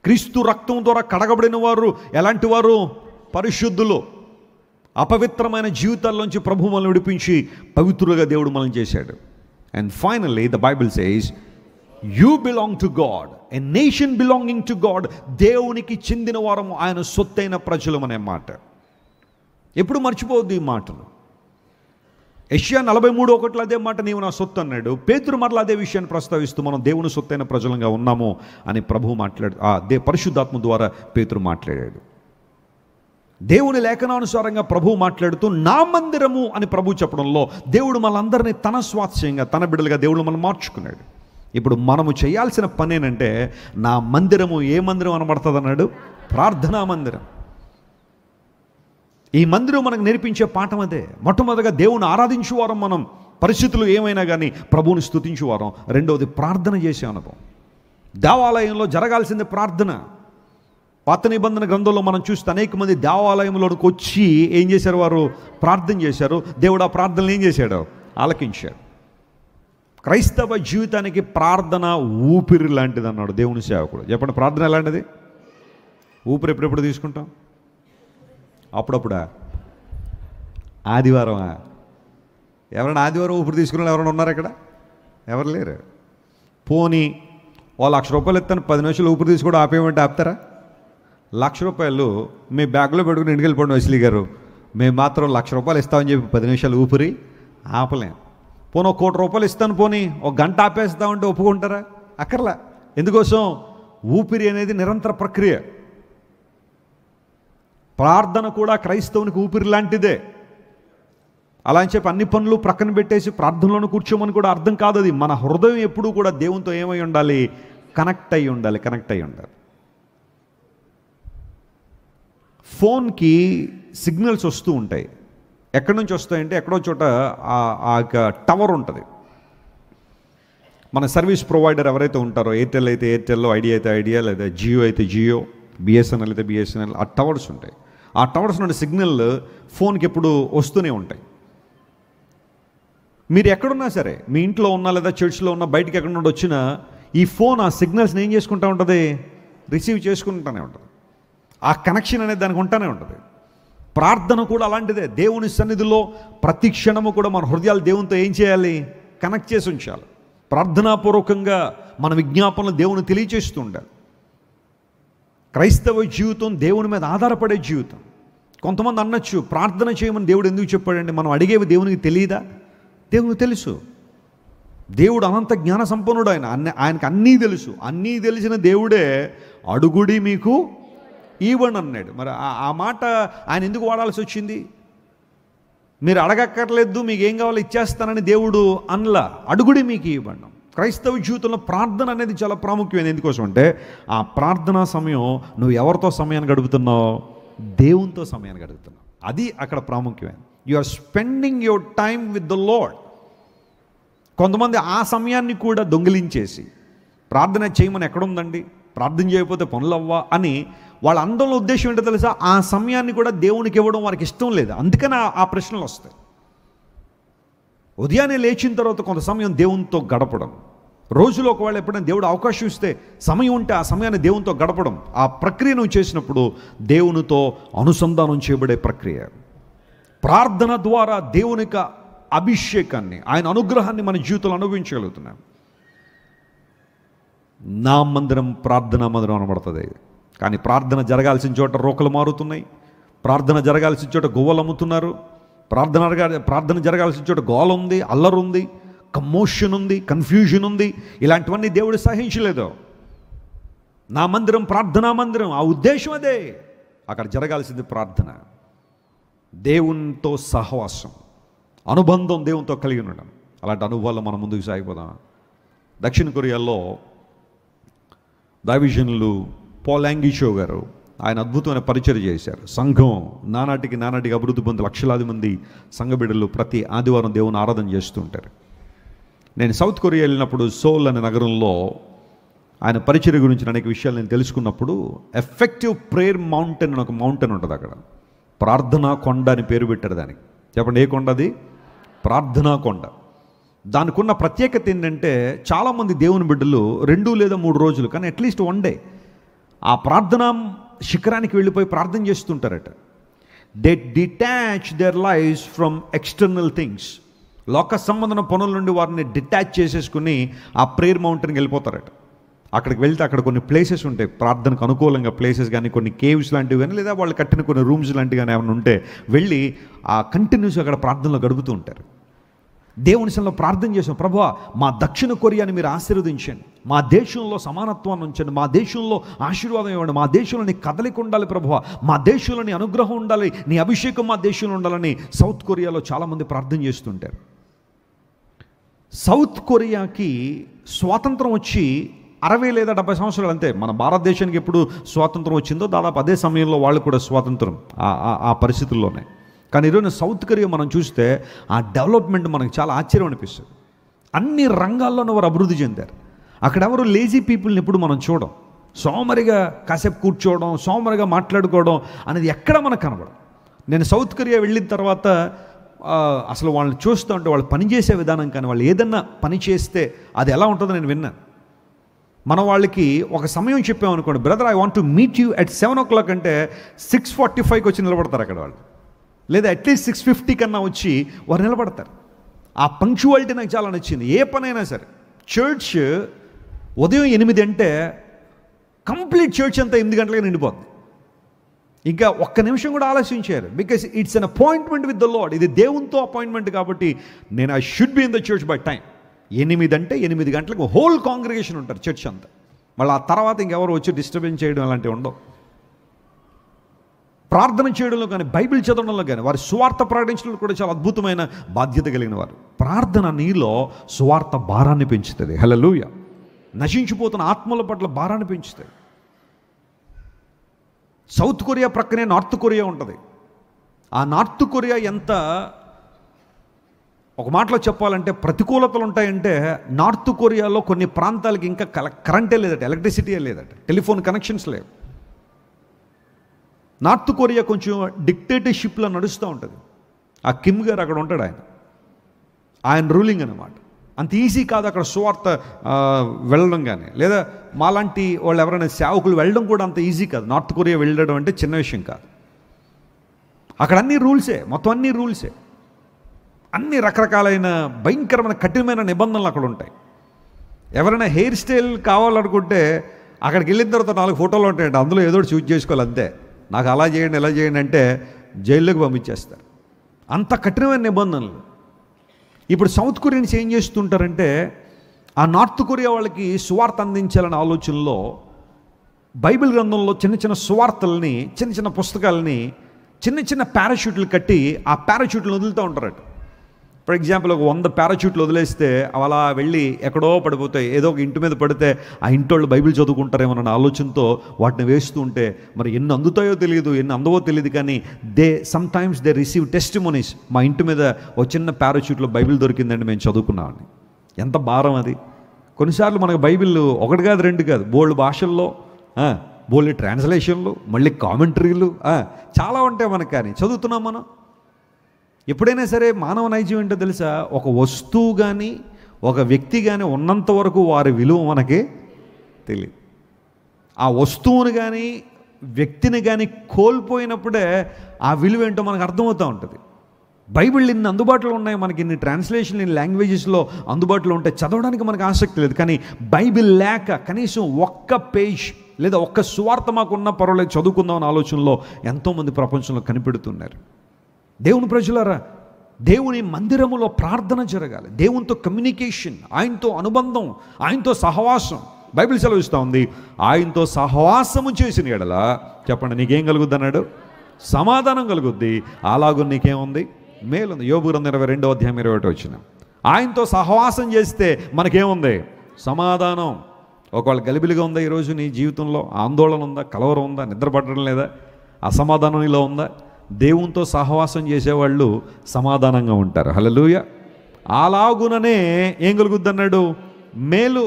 క్రీస్తు రక్తం ద్వారా కడగబడిన వారు ఎలాంటి వారు? పరిశుద్ధులు. అపవిత్రమైన జీవితాల్లోంచి ప్రభు మనల్ని విడిపించి పవిత్రులుగా దేవుడు మనల్ని చేశాడు. And finally the Bible says you belong to God, a nation belonging to God. దేవునికి చెందిన వారము, ఆయన సొత్తైన ప్రజలం అనే మాట ఎప్పుడు మర్చిపోవద్దు ఈ మాటను. యెషయా 43:1 అదే మాట, నీవు నా సొత్తు అన్నాడు. పేతురు మరలా అదే విషయాన్ని ప్రస్తావిస్తూ మనం దేవుని సొత్తైన ప్రజలంగా ఉన్నాము అని ప్రభు పరిశుద్ధాత్మ ద్వారా పేతురు మాట్లాడాడు. దేవుని లేఖనానుసారంగా ప్రభు మాట్లాడుతూ నా మందిరము అని ప్రభు చెప్పడంలో దేవుడు మనందరినీ తన స్వాస్థ్యంగా, తన బిడ్డలుగా దేవుడు మనం మార్చుకున్నాడు. ఇప్పుడు మనము చేయాల్సిన పని ఏంటంటే, నా మందిరము ఏ మందిరం అనబడుతుంది అన్నాడు? ప్రార్థనా మందిరం. ఈ మందిరం మనకు నేర్పించే పాఠం అదే. మొట్టమొదటిగా దేవుని ఆరాధించువారం మనం, పరిస్థితులు ఏమైనా కానీ ప్రభువుని స్తుతించువారం. రెండవది ప్రార్థన చేసే అనుభవం. దేవాలయంలో జరగాల్సింది ప్రార్థన. పాత నిబంధన గ్రంథంలో మనం చూస్తే అనేక మంది దేవాలయంలోకి వచ్చి ఏం చేశారు? వారు ప్రార్థన చేశారు. దేవుడు ఆ ప్రార్థనలు ఏం చేశాడు? ఆలకించాడు. క్రైస్తవ జీవితానికి ప్రార్థన ఊపిరి లాంటిది అన్నాడు దేవుని సేవకుడు. చెప్పండి, ప్రార్థన ఎలాంటిది? ఊపిరి ఎప్పుడెప్పుడు తీసుకుంటాం? అప్పుడప్పుడా? ఆదివారమా? ఎవరైనా ఆదివారం ఊపిరి తీసుకున్న ఎవరైనా ఉన్నారు ఇక్కడ? ఎవరు లేరు. పోనీ ఓ ₹1,00,000 ఇస్తాను, 10 నిమిషాలు ఊపిరి తీసుకోవడం ఆపేయమంటే ఆపుతారా? ₹1,00,000 మీ బ్యాగ్లో పెట్టుకుని ఇంటికి వెళ్ళిపోండి వసీలి గారు, మేము మాత్రం ₹1,00,000 ఇస్తామని చెప్పి 10 నిమిషాలు ఊపిరి ఆపలేం. పోనీ ₹1,00,00,000 ఇస్తాను, పోనీ ఒక గంట ఆపేస్తామంటే ఒప్పుకుంటారా? అక్కర్లా. ఎందుకోసం? ఊపిరి అనేది నిరంతర ప్రక్రియ. ప్రార్థన కూడా క్రైస్తవునికి ఊపిరి లాంటిదే. అలా అని చెప్పి అన్ని పనులు ప్రక్కన పెట్టేసి ప్రార్థనలోనే కూర్చోమని కూడా అర్థం కాదు. అది మన హృదయం ఎప్పుడూ కూడా దేవునితో ఏమై ఉండాలి? కనెక్ట్ అయి ఉండాలి. కనెక్ట్ అయి ఉండాలి. ఫోన్కి సిగ్నల్స్ వస్తూ ఉంటాయి. ఎక్కడి నుంచి వస్తాయంటే, ఎక్కడో చోట ఆ టవర్ ఉంటుంది. మన సర్వీస్ ప్రొవైడర్ ఎవరైతే ఉంటారో, ఎయిర్టెల్ అయితే ఎయిర్టెల్లో, ఐడియా అయితే ఐడియా, లేదా జియో అయితే జియో, బిఎస్ఎన్ఎల్ అయితే బిఎస్ఎన్ఎల్, ఆ టవర్స్ ఉంటాయి. ఆ టవర్స్ నుండి సిగ్నల్ ఫోన్కి ఎప్పుడు వస్తూనే ఉంటాయి. మీరు ఎక్కడున్నా సరే, మీ ఇంట్లో ఉన్నా లేదా చర్చ్లో ఉన్నా, బయటికి ఎక్కడ నుండి వచ్చినా ఈ ఫోన్ ఆ సిగ్నల్స్ని ఏం చేసుకుంటూ ఉంటుంది? రిసీవ్ చేసుకుంటూనే ఉంటుంది. ఆ కనెక్షన్ అనేది దానికి ఉంటూనే ఉంటుంది. ప్రార్థన కూడా అలాంటిదే. దేవుని సన్నిధిలో ప్రతి క్షణము కూడా మన హృదయాలు దేవునితో ఏం చేయాలి? కనెక్ట్ చేసి ఉంచాలి. ప్రార్థనాపూర్వకంగా మన విజ్ఞాపనలు దేవుని తెలియచేస్తూ ఉండాలి. క్రైస్తవ జీవితం దేవుని మీద ఆధారపడే జీవితం. కొంతమంది అనొచ్చు, ప్రార్థన చేయమని దేవుడు ఎందుకు చెప్పాడండి? మనం అడిగేవి దేవునికి తెలియదా? దేవునికి తెలుసు. దేవుడు అనంత జ్ఞాన సంపన్నుడు. ఆయనకు అన్నీ తెలుసు. అన్నీ తెలిసిన దేవుడే అడుగుడి మీకు ఇవ్వండి అన్నాడు. మరి ఆ మాట ఆయన ఎందుకు వాడాల్సి వచ్చింది? మీరు అడగక్కర్లేదు, మీకు ఏం కావాలో ఇచ్చేస్తానని దేవుడు అనలా. అడుగుడి మీకు ఇవ్వండి. క్రైస్తవ జీవితంలో ప్రార్థన అనేది చాలా ప్రాముఖ్యమైనది. ఎందుకోసం అంటే, ఆ ప్రార్థనా సమయం నువ్వు ఎవరితో సమయాన్ని గడుపుతున్నావు? దేవునితో సమయాన్ని గడుపుతున్నావు. అది అక్కడ ప్రాముఖ్యమైనది. You are spending your time with the lord. కొంతమంది ఆ సమయాన్ని కూడా దొంగిలించేసి ప్రార్థన చేయమని ఎక్కడుందండి, ప్రార్థన చేయకపోతే పనులు అవ్వా అని వాళ్ళ అందరిలో ఉద్దేశం ఏంటో తెలుసా? ఆ సమయాన్ని కూడా దేవునికి ఇవ్వడం వారికి ఇష్టం లేదు. అందుకని ఆ ప్రశ్నలు వస్తాయి. ఉదయాన్నే లేచిన తర్వాత కొంత సమయం దేవునితో గడపడం, రోజులో ఒకవేళ ఎప్పుడైనా దేవుడు అవకాశం ఇస్తే సమయం ఉంటే ఆ సమయాన్ని దేవునితో గడపడం, ఆ ప్రక్రియ నువ్వు చేసినప్పుడు దేవునితో అనుసంధానం చేయబడే ప్రక్రియ. ప్రార్థన ద్వారా దేవునికి అభిషేకాన్ని, ఆయన అనుగ్రహాన్ని మన జీవితంలో అనుభవించగలుగుతున్నాం. నా మందిరం ప్రార్థనా మందిరం అనబడుతుంది. కానీ ప్రార్థన జరగాల్సిన చోట రోకలు మారుతున్నాయి. ప్రార్థన జరగాల్సిన చోట గువ్వలు అమ్ముతున్నారు. ప్రార్థన జరగాల్సిన చోట గోల ఉంది, అల్లరు ఉంది, కమోషన్ ఉంది, కన్ఫ్యూజన్ ఉంది. ఇలాంటివన్నీ దేవుడు సహించలేదు. నా మందిరం ప్రార్థనా మందిరం, ఆ ఉద్దేశం అదే. అక్కడ జరగాల్సింది ప్రార్థన. దేవునితో సహవాసం, అనుబంధం దేవునితో కలిగి ఉండడం. అలాంటి అనుభవాల్లో మనం ముందుకు సాగిపోదాం. దక్షిణ కొరియాలో దైవజనులు పాల్ యాంగిషో గారు ఆయన అద్భుతమైన పరిచయం చేశారు. సంఘం నానాటికి అభివృద్ధి పొంది లక్షలాది మంది సంఘ బిడ్డలు ప్రతి ఆదివారం దేవుని ఆరాధన చేస్తూ ఉంటారు. నేను సౌత్ కొరియా వెళ్ళినప్పుడు సోల్ అనే నగరంలో ఆయన పరిచర్య గురించి అనేక విషయాలు నేను తెలుసుకున్నప్పుడు ఎఫెక్టివ్ ప్రేయర్ మౌంటైన్ అని ఒక మౌంటైన్ ఉంటుంది. అక్కడ ప్రార్థనా కొండ అని పేరు పెట్టారు దానికి. చెప్పండి, ఏ కొండ అది? ప్రార్థనా కొండ. దానికి ఉన్న ప్రత్యేకత ఏంటంటే చాలామంది దేవుని బిడ్డలు 2 లేదా 3 రోజులు, కానీ అట్లీస్ట్ 1 డే ఆ ప్రార్థనా శిఖరానికి వెళ్ళిపోయి ప్రార్థన చేస్తుంటారట. They detach their lives from external things. లోక సంబంధన పనుల నుండి వారిని డిటాచ్ చేసేసుకుని ఆ ప్రేయర్ మౌంటైన్కి వెళ్ళిపోతారట. అక్కడికి వెళ్తే అక్కడ కొన్ని ప్లేసెస్ ఉంటాయి ప్రార్థనకు అనుకూలంగా, ప్లేసెస్ కానీ కొన్ని కేవ్స్ లాంటివి కానీ, లేదా వాళ్ళు కట్టిన కొన్ని రూమ్స్ లాంటివి కానీ ఏమైనా ఉంటే వెళ్ళి ఆ కంటిన్యూస్గా అక్కడ ప్రార్థనలో గడుపుతూ ఉంటారు. దేవుని సన్నిధిలో ప్రార్థన చేసాం, ప్రభువా మా దక్షిణ కొరియాని మీరు ఆశీర్వదించండి, మా దేశంలో సమానత్వాన్ని ఉంచండి, మా దేశంలో ఆశీర్వాదం ఇవ్వండి, మా దేశంలో నీ కదలిక ఉండాలి ప్రభువా, మా దేశంలో నీ అనుగ్రహం ఉండాలి, నీ అభిషేకం మా దేశంలో ఉండాలని సౌత్ కొరియాలో చాలామంది ప్రార్థన చేస్తుంటారు. సౌత్ కొరియాకి స్వాతంత్రం వచ్చి 60 లేదా 70 సంవత్సరాలు అంతే. మన భారతదేశానికి ఎప్పుడు స్వాతంత్రం వచ్చిందో దాదాపు అదే సమయంలో వాళ్ళు కూడా స్వాతంత్రం ఆ పరిస్థితుల్లోనే. కానీ ఈరోజు సౌత్ కొరియా మనం చూస్తే ఆ డెవలప్మెంట్ మనకు చాలా ఆశ్చర్యం అనిపిస్తుంది. అన్ని రంగాల్లోనూ వారు అభివృద్ధి చెందారు. అక్కడ ఎవరు లేజీ పీపుల్ని ఎప్పుడు మనం చూడం. సోమరిగా కాసేపు కూర్చోవడం, సోమరిగా మాట్లాడుకోవడం అనేది ఎక్కడ మనకు కనబడదు. నేను సౌత్ కొరియా వెళ్ళిన తర్వాత అసలు వాళ్ళని చూస్తూ ఉంటే వాళ్ళు పనిచేసే విధానం కానీ, వాళ్ళు ఏదన్నా పని చేస్తే అది ఎలా ఉంటుందో నేను విన్నాను. మనం వాళ్ళకి ఒక సమయం చెప్పామనుకోండి, brother I want to meet you at 7 o'clock అంటే 6:45కి వచ్చి నిలబడతారు అక్కడ వాళ్ళు, లేదా అట్లీస్ట్ 6:50 కన్నా వచ్చి వారు నిలబడతారు. ఆ పంక్చువాలిటీ నాకు చాలా నచ్చింది. ఏ పనైనా సరే, చర్చ్ ఉదయం 8 అంటే కంప్లీట్ చర్చ్ అంతా 8 గంటలకు నిండిపోతుంది. ఇంకా ఒక్క నిమిషం కూడా ఆలోచించారు. Because it's an appointment with the lord. ఇది దేవునితో అపాయింట్మెంట్ కాబట్టి నేను I should be in the church by time. 8 అంటే 8 గంటలకు హోల్ కాంగ్రిగేషన్ ఉంటారు చర్చ్ అంతా. మళ్ళీ ఆ తర్వాత ఇంకెవరు వచ్చి డిస్టర్బెన్స్ చేయడం అలాంటివి ఉండవు. ప్రార్థన చేయడంలో కానీ, బైబిల్ చదవడంలో కానీ, వారి సువార్త ప్రకటించడంలో కూడా చాలా అద్భుతమైన బాధ్యత కలిగిన వారు. ప్రార్థన నీలో సువార్త భారాన్ని పెంచుతుంది. హల్లెలూయా. నశించిపోతున్న ఆత్మల పట్ల భారాన్ని పెంచుతుంది. సౌత్ కొరియా ప్రక్కనే నార్త్ కొరియా ఉంటుంది. ఆ నార్త్ కొరియా ఎంత, ఒక మాటలో చెప్పాలంటే ప్రతికూలతలు ఉంటాయంటే, నార్త్ కొరియాలో కొన్ని ప్రాంతాలకి ఇంకా కరెంటే లేదట, ఎలక్ట్రిసిటీయే లేదట, టెలిఫోన్ కనెక్షన్స్ లేవు. నార్త్ కొరియా కొంచెం డిక్టేటర్షిప్లో నడుస్తూ ఉంటుంది. ఆ కిమ్ గారు అక్కడ ఉంటాడు, ఆయన రూలింగ్ అన్నమాట. అంత ఈజీ కాదు అక్కడ సువార్త వెళ్ళడం కానీ, లేదా మాలాంటి వాళ్ళు ఎవరైనా సేవకులు వెళ్ళడం కూడా అంత ఈజీ కాదు. నార్త్ కొరియా వెళ్ళడం అంటే చిన్న విషయం కాదు. అక్కడ అన్ని రూల్సే, మొత్తం అన్ని రూల్సే, అన్ని రకరకాలైన భయంకరమైన కఠినమైన నిబంధనలు అక్కడ ఉంటాయి. ఎవరైనా హెయిర్ స్టైల్ కావాలనుకుంటే అక్కడికి వెళ్ళిన తర్వాత 4 ఫోటోలు ఉంటాయండి, అందులో ఏదో చూజ్ చేసుకోవాలి అంతే. నాకు అలా చేయండి ఎలా చేయండి అంటే జైల్లోకి పంపించేస్తారు. అంత కఠినమైన నిబంధనలు. ఇప్పుడు సౌత్ కొరియన్స్ ఏం చేస్తుంటారంటే, ఆ నార్త్ కొరియా వాళ్ళకి సువార్త అందించాలనే ఆలోచనలో బైబిల్ గ్రంథంలో చిన్న చిన్న సువార్తల్ని, చిన్న చిన్న పుస్తకాలని చిన్న చిన్న పారాషూట్లు కట్టి ఆ పారాషూట్లను వదులుతూ ఉంటారట. ఫర్ ఎగ్జాంపుల్ ఒక 100 పారాషూట్లు వదిలేస్తే అలా వెళ్ళి ఎక్కడో పడిపోతాయి. ఏదో ఒక ఇంటి మీద పడితే ఆ ఇంటోళ్ళు బైబిల్ చదువుకుంటారేమోనన్న ఆలోచనతో వాటిని వేస్తూ ఉంటే మరి ఎన్ని అందుతాయో తెలియదు, ఎన్ని అందవో తెలియదు, కానీ సమ్టైమ్స్ దే రిసీవ్ టెస్టిమోనీస్. మా ఇంటి మీద ఒక చిన్న పారాషూట్లో బైబిల్ దొరికిందండి, మేము చదువుకున్నామని. ఎంత భారం అది. కొన్నిసార్లు మనకు బైబిల్ 1 కాదు 2 కాదు, బోల్డ్ భాషల్లో, బోల్డ్ ట్రాన్స్లేషన్లు, మళ్ళీ కామెంటరీలు చాలా ఉంటాయి మనకు. కానీ చదువుతున్నాం మనం. ఎప్పుడైనా సరే మానవ నైజం ఏంటో తెలుసా, ఒక వస్తువు కానీ ఒక వ్యక్తి కానీ ఉన్నంత వరకు వారి విలువ మనకి తెలియదు. ఆ వస్తువుని కానీ వ్యక్తిని కానీ కోల్పోయినప్పుడే ఆ విలువ ఏంటో మనకు అర్థమవుతూ ఉంటుంది. బైబిల్ ఇన్ని అందుబాటులో ఉన్నాయి మనకి, ఇన్ని ట్రాన్స్లేషన్ ఇన్ని లాంగ్వేజెస్లో అందుబాటులో ఉంటాయి, చదవడానికి మనకు ఆసక్తి లేదు. కానీ బైబిల్ లేక కనీసం ఒక్క పేజ్ లేదా ఒక్క సువార్త మాకున్న పర్వాలేదు చదువుకుందాం అనే ఆలోచనలో ఎంతోమంది ప్రపంచంలో కనిపెడుతున్నారు. దేవుని ప్రజలారా, దేవుని మందిరములో ప్రార్థన జరగాలి, దేవునితో కమ్యూనికేషన్, ఆయనతో అనుబంధం, ఆయనతో సహవాసం. బైబిల్ సెలవిస్తూ ఉంది, ఆయనతో సహవాసము చేసిన ఎడల, చెప్పండి నీకేం కలుగుద్ది అన్నాడు, సమాధానం కలుగుద్ది. అలాగూ నీకేముంది? మేలుంది. యోబు గ్రంథం 22వ అధ్యాయం 21 వచ్చిన ఆయనతో సహవాసం చేస్తే మనకేముంది? సమాధానం. ఒకవేళ గలిబిలిగా ఉందా ఈరోజు నీ జీవితంలో? ఆందోళన ఉందా? కలవరం ఉందా? నిద్రపడడం లేదా? అసమాధానం ఇలా ఉందా? దేవునితో సహవాసం చేసేవాళ్ళు సమాధానంగా ఉంటారు. హల్లెలూయా. అలాగుననే ఏం కలుగుద్ది అన్నాడు? మేలు.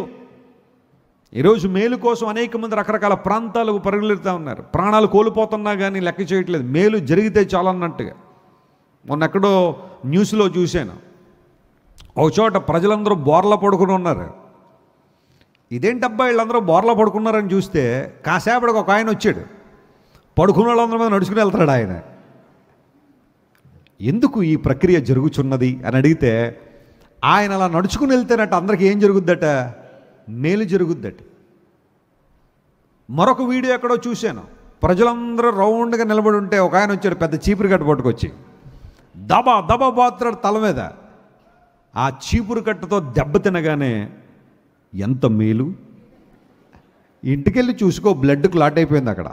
ఈరోజు మేలు కోసం అనేక మంది రకరకాల ప్రాంతాలకు పరుగులెడుతూ ఉన్నారు. ప్రాణాలు కోల్పోతున్నా కానీ లెక్క చేయట్లేదు. మేలు జరిగితే చాలన్నట్టుగా. మొన్న ఎక్కడో న్యూస్లో చూశాను, ఒక చోట ప్రజలందరూ బోర్లా పడుకుని ఉన్నారు. ఇదేంటబ్బా వీళ్ళందరూ బోర్లా పడుకున్నారని చూస్తే కాసేపటికి ఒక ఆయన వచ్చాడు. పడుకున్న వాళ్ళందరి మీద నడుచుకుని వెళ్తాడు ఆయన. ఎందుకు ఈ ప్రక్రియ జరుగుతున్నది అని అడిగితే, ఆయన అలా నడుచుకుని వెళ్తేనట అందరికీ ఏం జరుగుద్దట? మేలు జరుగుద్దట. మరొక వీడియో ఎక్కడో చూశాను, ప్రజలందరూ రౌండ్గా నిలబడి ఉంటే ఒక ఆయన వచ్చాడు పెద్ద చీపురు కట్ట పట్టుకొచ్చి దబా దబా బాత్రాడు తల మీద. ఆ చీపురు కట్టతో దెబ్బ తినగానే ఎంత మేలు! ఇంటికెళ్ళి చూసుకో, బ్లడ్ క్లాట్ అయిపోయింది అక్కడ.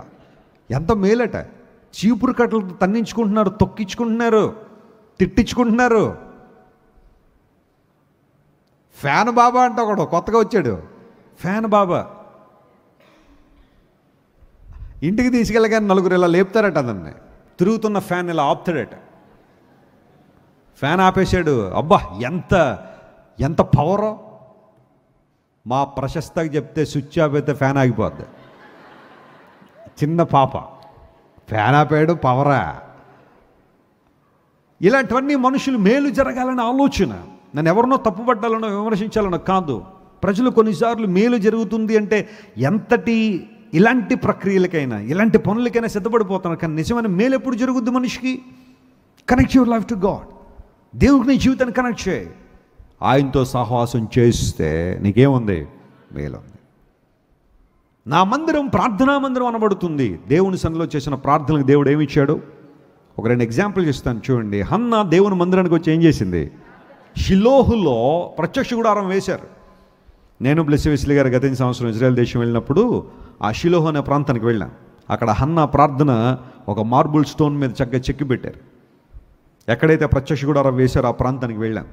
ఎంత మేలట! చీపురు కట్టలతో తన్నించుకుంటున్నారు, తొక్కించుకుంటున్నారు, తిట్టించుకుంటున్నారు. ఫ్యాన్ బాబా అంటే ఒకడు కొత్తగా వచ్చాడు, ఫ్యాన్ బాబా. ఇంటికి తీసుకెళ్ళగానే నలుగురు ఇలా లేపుతారట అతన్ని. తిరుగుతున్న ఫ్యాన్ ఇలా ఆపుతాడట. ఫ్యాన్ ఆపేశాడు. అబ్బా ఎంత ఎంత పవరో! మా ప్రశస్తకి చెప్తే స్విచ్ ఆఫ్ అయితే ఫ్యాన్ ఆగిపోద్ది. చిన్న పాప ఫ్యాన్ ఆపాడు, పవరా! ఇలాంటివన్నీ మనుషులు మేలు జరగాలని ఆలోచన. నన్ను ఎవరినో తప్పుపట్టాలనో విమర్శించాలనో కాదు. ప్రజలు కొన్నిసార్లు మేలు జరుగుతుంది అంటే ఎంతటి ఇలాంటి ప్రక్రియలకైనా ఇలాంటి పనులకైనా సిద్ధపడిపోతున్నారు. కానీ నిజమైన మేలు ఎప్పుడు జరుగుద్ది మనిషికి? Connect your life to God. దేవుడికి నీ జీవితాన్ని కనెక్ట్ చేయి. ఆయనతో సహవాసం చేస్తే నీకేముంది? మేలు ఉంది. నా మందిరం ప్రార్థనా మందిరం అనబడుతుంది. దేవుని సన్నిధిలో చేసిన ప్రార్థనలకు దేవుడు ఏమి ఇచ్చాడు? ఒక 2 ఎగ్జాంపుల్ ఇస్తాను చూడండి. హన్నా దేవుని మందిరానికి వచ్చి ఏం చేసింది? షిలోహులో ప్రత్యక్ష గుడారం వేశారు. నేను బ్లెస్సీ వెస్లీ గారు గత సంవత్సరం ఇజ్రాయెల్ దేశం వెళ్ళినప్పుడు ఆ షిలోహు అనే ప్రాంతానికి వెళ్ళాం. అక్కడ హన్నా ప్రార్థన ఒక మార్బుల్ స్టోన్ మీద చక్కగా చెక్కి పెట్టారు. ఎక్కడైతే ప్రత్యక్ష గుడారం వేశారో ఆ ప్రాంతానికి వెళ్ళాం.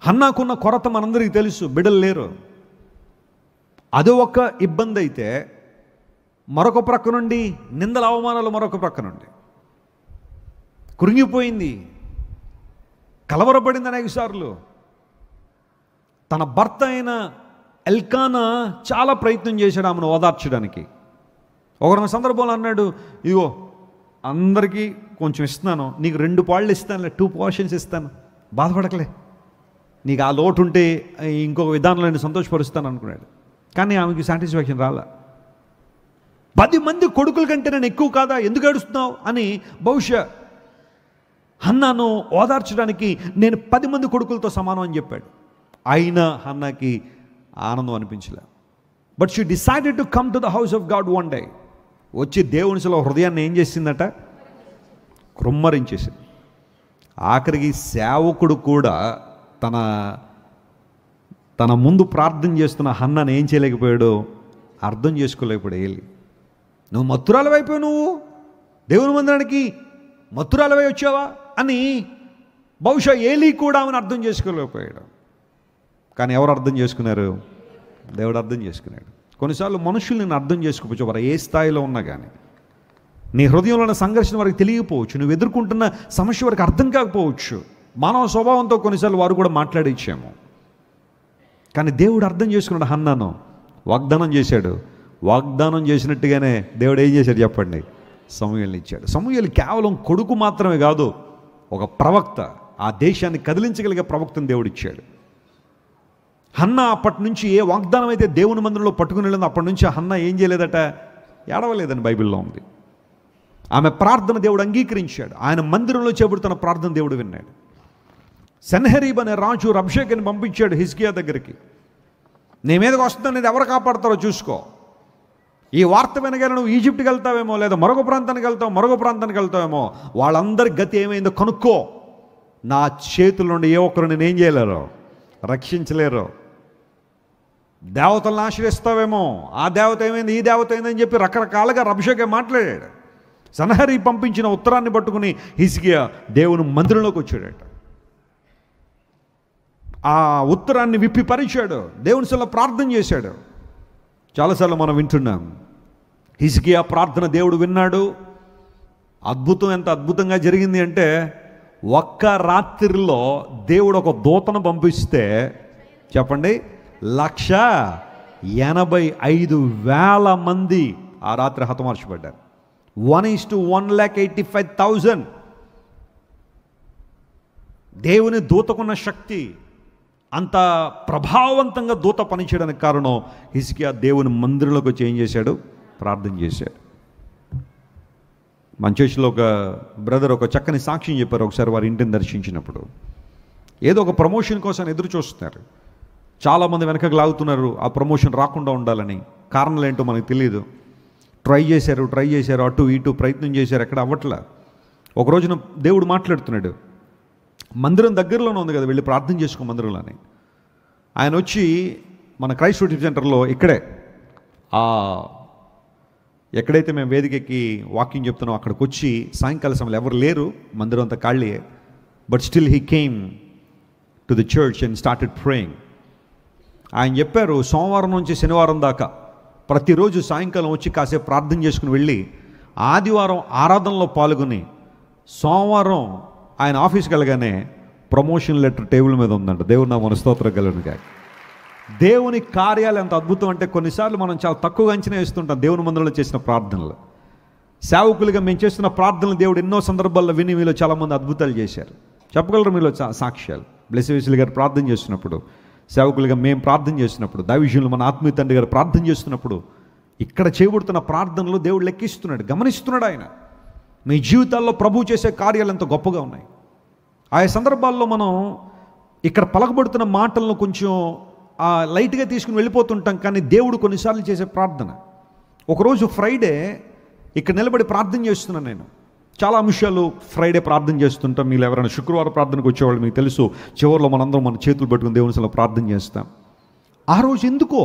హన్నాకున్న కొరత మనందరికీ తెలుసు, బిడ్డలు లేరు. అదో ఒక ఇబ్బంది అయితే, మరొక ప్రక్క నుండి నిందల అవమానాలు, మరొక ప్రక్క నుండి కృంగిపోయింది, కలవరపడింది అనేక సార్లు. తన భర్త అయిన ఎల్కానా చాలా ప్రయత్నం చేశాడు ఆమెను ఓదార్చడానికి. ఒకరిన సందర్భంలో అన్నాడు, ఇదిగో అందరికీ కొంచెం ఇస్తున్నాను, నీకు 2 పాళ్ళు ఇస్తానులే, 2 పోర్షన్స్ ఇస్తాను, బాధపడకలే, నీకు ఆ లోటు ఉంటే ఇంకొక విధానంలో నేను సంతోషపరుస్తాను అనుకున్నాడు. కానీ ఆమెకి సాటిస్ఫాక్షన్ రాలా. 10 మంది కొడుకుల కంటే నేను ఎక్కువ కాదా, ఎందుకు ఏడుస్తున్నావు అని బహుశా హన్నాను ఓదార్చడానికి నేను 10 మంది కొడుకులతో సమానం అని చెప్పాడు. అయినా హన్నాకి ఆనందం అనిపించలే. But she decided to come to the house of God one day. వచ్చి దేవునిలో హృదయాన్ని ఏం చేసిందట? కృమ్మరించేసింది. ఆఖరికి సేవకుడు కూడా తన ముందు ప్రార్థన చేస్తున్న హన్నాను ఏం చేయలేకపోయాడు? అర్థం చేసుకోలేకపోయాడు. ఏలి, నువ్వు మత్తురాలవైపోయావు, నువ్వు దేవుని మందిరానికి మత్తురాలవై వచ్చావా అని బహుశా ఏలి కూడా ఆమెను అర్థం చేసుకోలేకపోయాడు. కానీ ఎవరు అర్థం చేసుకున్నారు? దేవుడు అర్థం చేసుకున్నాడు. కొన్నిసార్లు మనుషులు నేను అర్థం చేసుకోవచ్చు, వారు ఏ స్థాయిలో ఉన్నా కానీ. నీ హృదయంలో ఉన్న సంఘర్షణ వారికి తెలియకపోవచ్చు, నువ్వు ఎదుర్కొంటున్న సమస్య వారికి అర్థం కాకపోవచ్చు. మానవ స్వభావంతో కొన్నిసార్లు వారు కూడా మాట్లాడించాము. కానీ దేవుడు అర్థం చేసుకున్నాడు. హన్నాను వాగ్దానం చేశాడు. వాగ్దానం చేసినట్టుగానే దేవుడు ఏం చేశాడు చెప్పండి? సమూయేలుని ఇచ్చాడు. సమూయేలు కేవలం కొడుకు మాత్రమే కాదు, ఒక ప్రవక్త. ఆ దేశాన్ని కదిలించగలిగే ప్రవక్తను దేవుడు ఇచ్చాడు. హన్నా అప్పటి నుంచి ఏ వాగ్దానం అయితే దేవుని మందిరంలో పట్టుకుని వెళ్ళిందో అప్పటి నుంచి హన్నా ఏం చేయలేదట? ఏడవలేదని బైబిల్లో ఉంది. ఆమె ప్రార్థన దేవుడు అంగీకరించాడు. ఆయన మందిరంలో చేపడుతున్న ప్రార్థన దేవుడు విన్నాడు. సెన్హెరీబ్ అనే రాజు రబ్షాకేని పంపించాడు హిజ్కియా దగ్గరికి. నీ మీదకి వస్తుందని ఎవరు కాపాడతారో చూసుకో. ఈ వార్త వినగానే నువ్వు ఈజిప్ట్కి వెళ్తావేమో, లేదా మరొక ప్రాంతానికి వెళ్తావేమో, వాళ్ళందరి గతి ఏమైందో కనుక్కో. నా చేతుల నుండి ఏ ఒక్కరు నేను ఏం చేయలేరు, రక్షించలేరు. దేవతలను ఆశ్రయిస్తావేమో, ఆ దేవత ఏమైంది, ఈ దేవత ఏందని చెప్పి రకరకాలుగా రబ్షకే మాట్లాడాడు. సన్హెరీబు పంపించిన ఉత్తరాన్ని పట్టుకుని హిజ్కియా దేవుని మందిరంలోకి వచ్చాడట. ఆ ఉత్తరాన్ని విప్పి పరిచాడు, దేవుని సల్ల ప్రార్థన చేశాడు. చాలాసార్లు మనం వింటున్నాం, హిజ్కియా ప్రార్థన దేవుడు విన్నాడు. అద్భుతం ఎంత అద్భుతంగా జరిగింది అంటే, ఒక్క రాత్రిలో దేవుడు ఒక దూతను పంపిస్తే చెప్పండి 185,000 మంది ఆ రాత్రి హతమార్చబడ్డారు. 1:185,000. దేవుని దూతకున్న శక్తి, అంత ప్రభావవంతంగా దూత పనిచేయడానికి కారణం హిజ్కియా దేవుని మందిరంలోకి వచ్చి ఏం చేశాడు, ప్రార్థన చేశాడు. మన చర్చిలో ఒక బ్రదర్ ఒక చక్కని సాక్ష్యం చెప్పారు. ఒకసారి వారి ఇంటిని దర్శించినప్పుడు ఏదో ఒక ప్రమోషన్ కోసం ఎదురు చూస్తున్నారు. చాలామంది వెనకకు లాగుతున్నారు ఆ ప్రమోషన్ రాకుండా ఉండాలని. కారణాలు ఏంటో మనకు తెలియదు. ట్రై చేశారు అటు ఇటు ప్రయత్నం చేశారు, ఎక్కడ అవ్వట్లా. ఒక రోజున దేవుడు మాట్లాడుతున్నాడు, మందిరం దగ్గరలోనే ఉంది కదా, వెళ్ళి ప్రార్థన చేసుకో మందిరంలోని. ఆయన వచ్చి మన క్రైస్ట్ వర్షిప్ సెంటర్లో ఇక్కడే ఎక్కడైతే మేము వేదికకి వాకింగ్ చెప్తున్నాం అక్కడికి వచ్చి సాయంకాల సమయంలో ఎవరు లేరు, మందిరం అంతా ఖాళీయే. But still he came to the church and started praying. ఆయన చెప్పారు, సోమవారం నుంచి శనివారం దాకా ప్రతిరోజు సాయంకాలం వచ్చి కాసేపు ప్రార్థన చేసుకుని వెళ్ళి ఆదివారం ఆరాధనలో పాల్గొని సోమవారం ఆయన ఆఫీస్కి వెళ్ళగానే ప్రమోషన్ లెటర్ టేబుల్ మీద ఉందంట. దేవుడు నా మనస్తోత్రం కలుగునుగా. దేవుని కార్యాలు ఎంత అద్భుతం అంటే, కొన్నిసార్లు మనం చాలా తక్కువగా అంచనా వేస్తుంటాం దేవుని మందిరంలో చేసిన ప్రార్థనలు. సేవకులుగా మేము చేస్తున్న ప్రార్థనలు దేవుడు ఎన్నో సందర్భాల్లో విని మీలో చాలామంది అద్భుతాలు చేశారు. చెప్పగలరు మీలో సాక్ష్యాలు? బ్లెస్సెస్లీ గారు ప్రార్థన చేస్తున్నప్పుడు, సేవకులుగా మేము ప్రార్థన చేస్తున్నప్పుడు, దైవజనులు మన ఆత్మీయ తండ్రి గారు ప్రార్థన చేస్తున్నప్పుడు, ఇక్కడ చేయబడుతున్న ప్రార్థనలు దేవుడు లెక్కిస్తున్నాడు, గమనిస్తున్నాడు. ఆయన మీ జీవితాల్లో ప్రభువు చేసే కార్యాలు ఎంత గొప్పగా ఉన్నాయి. ఆయా సందర్భాల్లో మనం ఇక్కడ పలకబడుతున్న మాటలను కొంచెం లైట్గా తీసుకుని వెళ్ళిపోతుంటాం. కానీ దేవుడు కొన్నిసార్లు చేసే ప్రార్థన, ఒకరోజు ఫ్రైడే ఇక్కడ నిలబడి ప్రార్థన చేస్తున్నాను నేను. చాలా అంశాలు ఫ్రైడే ప్రార్థన చేస్తుంటాం. మీరు ఎవరైనా శుక్రవారం ప్రార్థనకు వచ్చేవాళ్ళు మీకు తెలుసు, చివరిలో మనందరం మన చేతులు పట్టుకుని దేవుని సన్నిధిలో ప్రార్థన చేస్తాం. ఆ రోజు ఎందుకో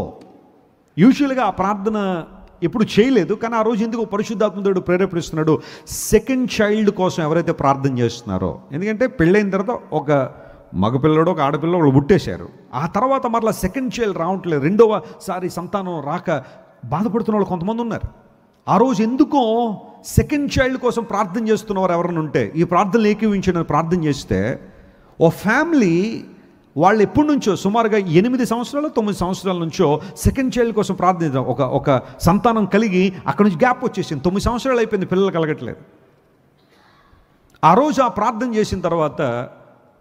యూజువల్గా ఆ ప్రార్థన ఎప్పుడు చేయలేదు, కానీ ఆ రోజు ఎందుకో పరిశుద్ధాత్మ దేవుడు ప్రేరేపిస్తున్నాడు. సెకండ్ చైల్డ్ కోసం ఎవరైతే ప్రార్థన చేస్తున్నారో, ఎందుకంటే పెళ్ళైన తర్వాత ఒక మగపిల్లడు ఒక ఆడపిల్ల వాళ్ళు పుట్టేశారు, ఆ తర్వాత మరలా సెకండ్ చైల్డ్ రావట్లేదు, రెండవసారి సంతానం రాక బాధపడుతున్న వాళ్ళు కొంతమంది ఉన్నారు. ఆ రోజు ఎందుకో సెకండ్ చైల్డ్ కోసం ప్రార్థన చేస్తున్నవారు ఎవరైనా ఉంటే ఈ ప్రార్థనలు ఏకీవించడానికి ప్రార్థన చేస్తే, ఓ ఫ్యామిలీ వాళ్ళు ఎప్పటి నుంచో సుమారుగా 8 సంవత్సరాలు 9 సంవత్సరాల నుంచో సెకండ్ చైల్డ్ కోసం ప్రార్థన, ఒక సంతానం కలిగి అక్కడ నుంచి గ్యాప్ వచ్చేసింది. 9 సంవత్సరాలు అయిపోయింది, పిల్లలు కలగట్లేదు. ఆ రోజు ఆ ప్రార్థన చేసిన తర్వాత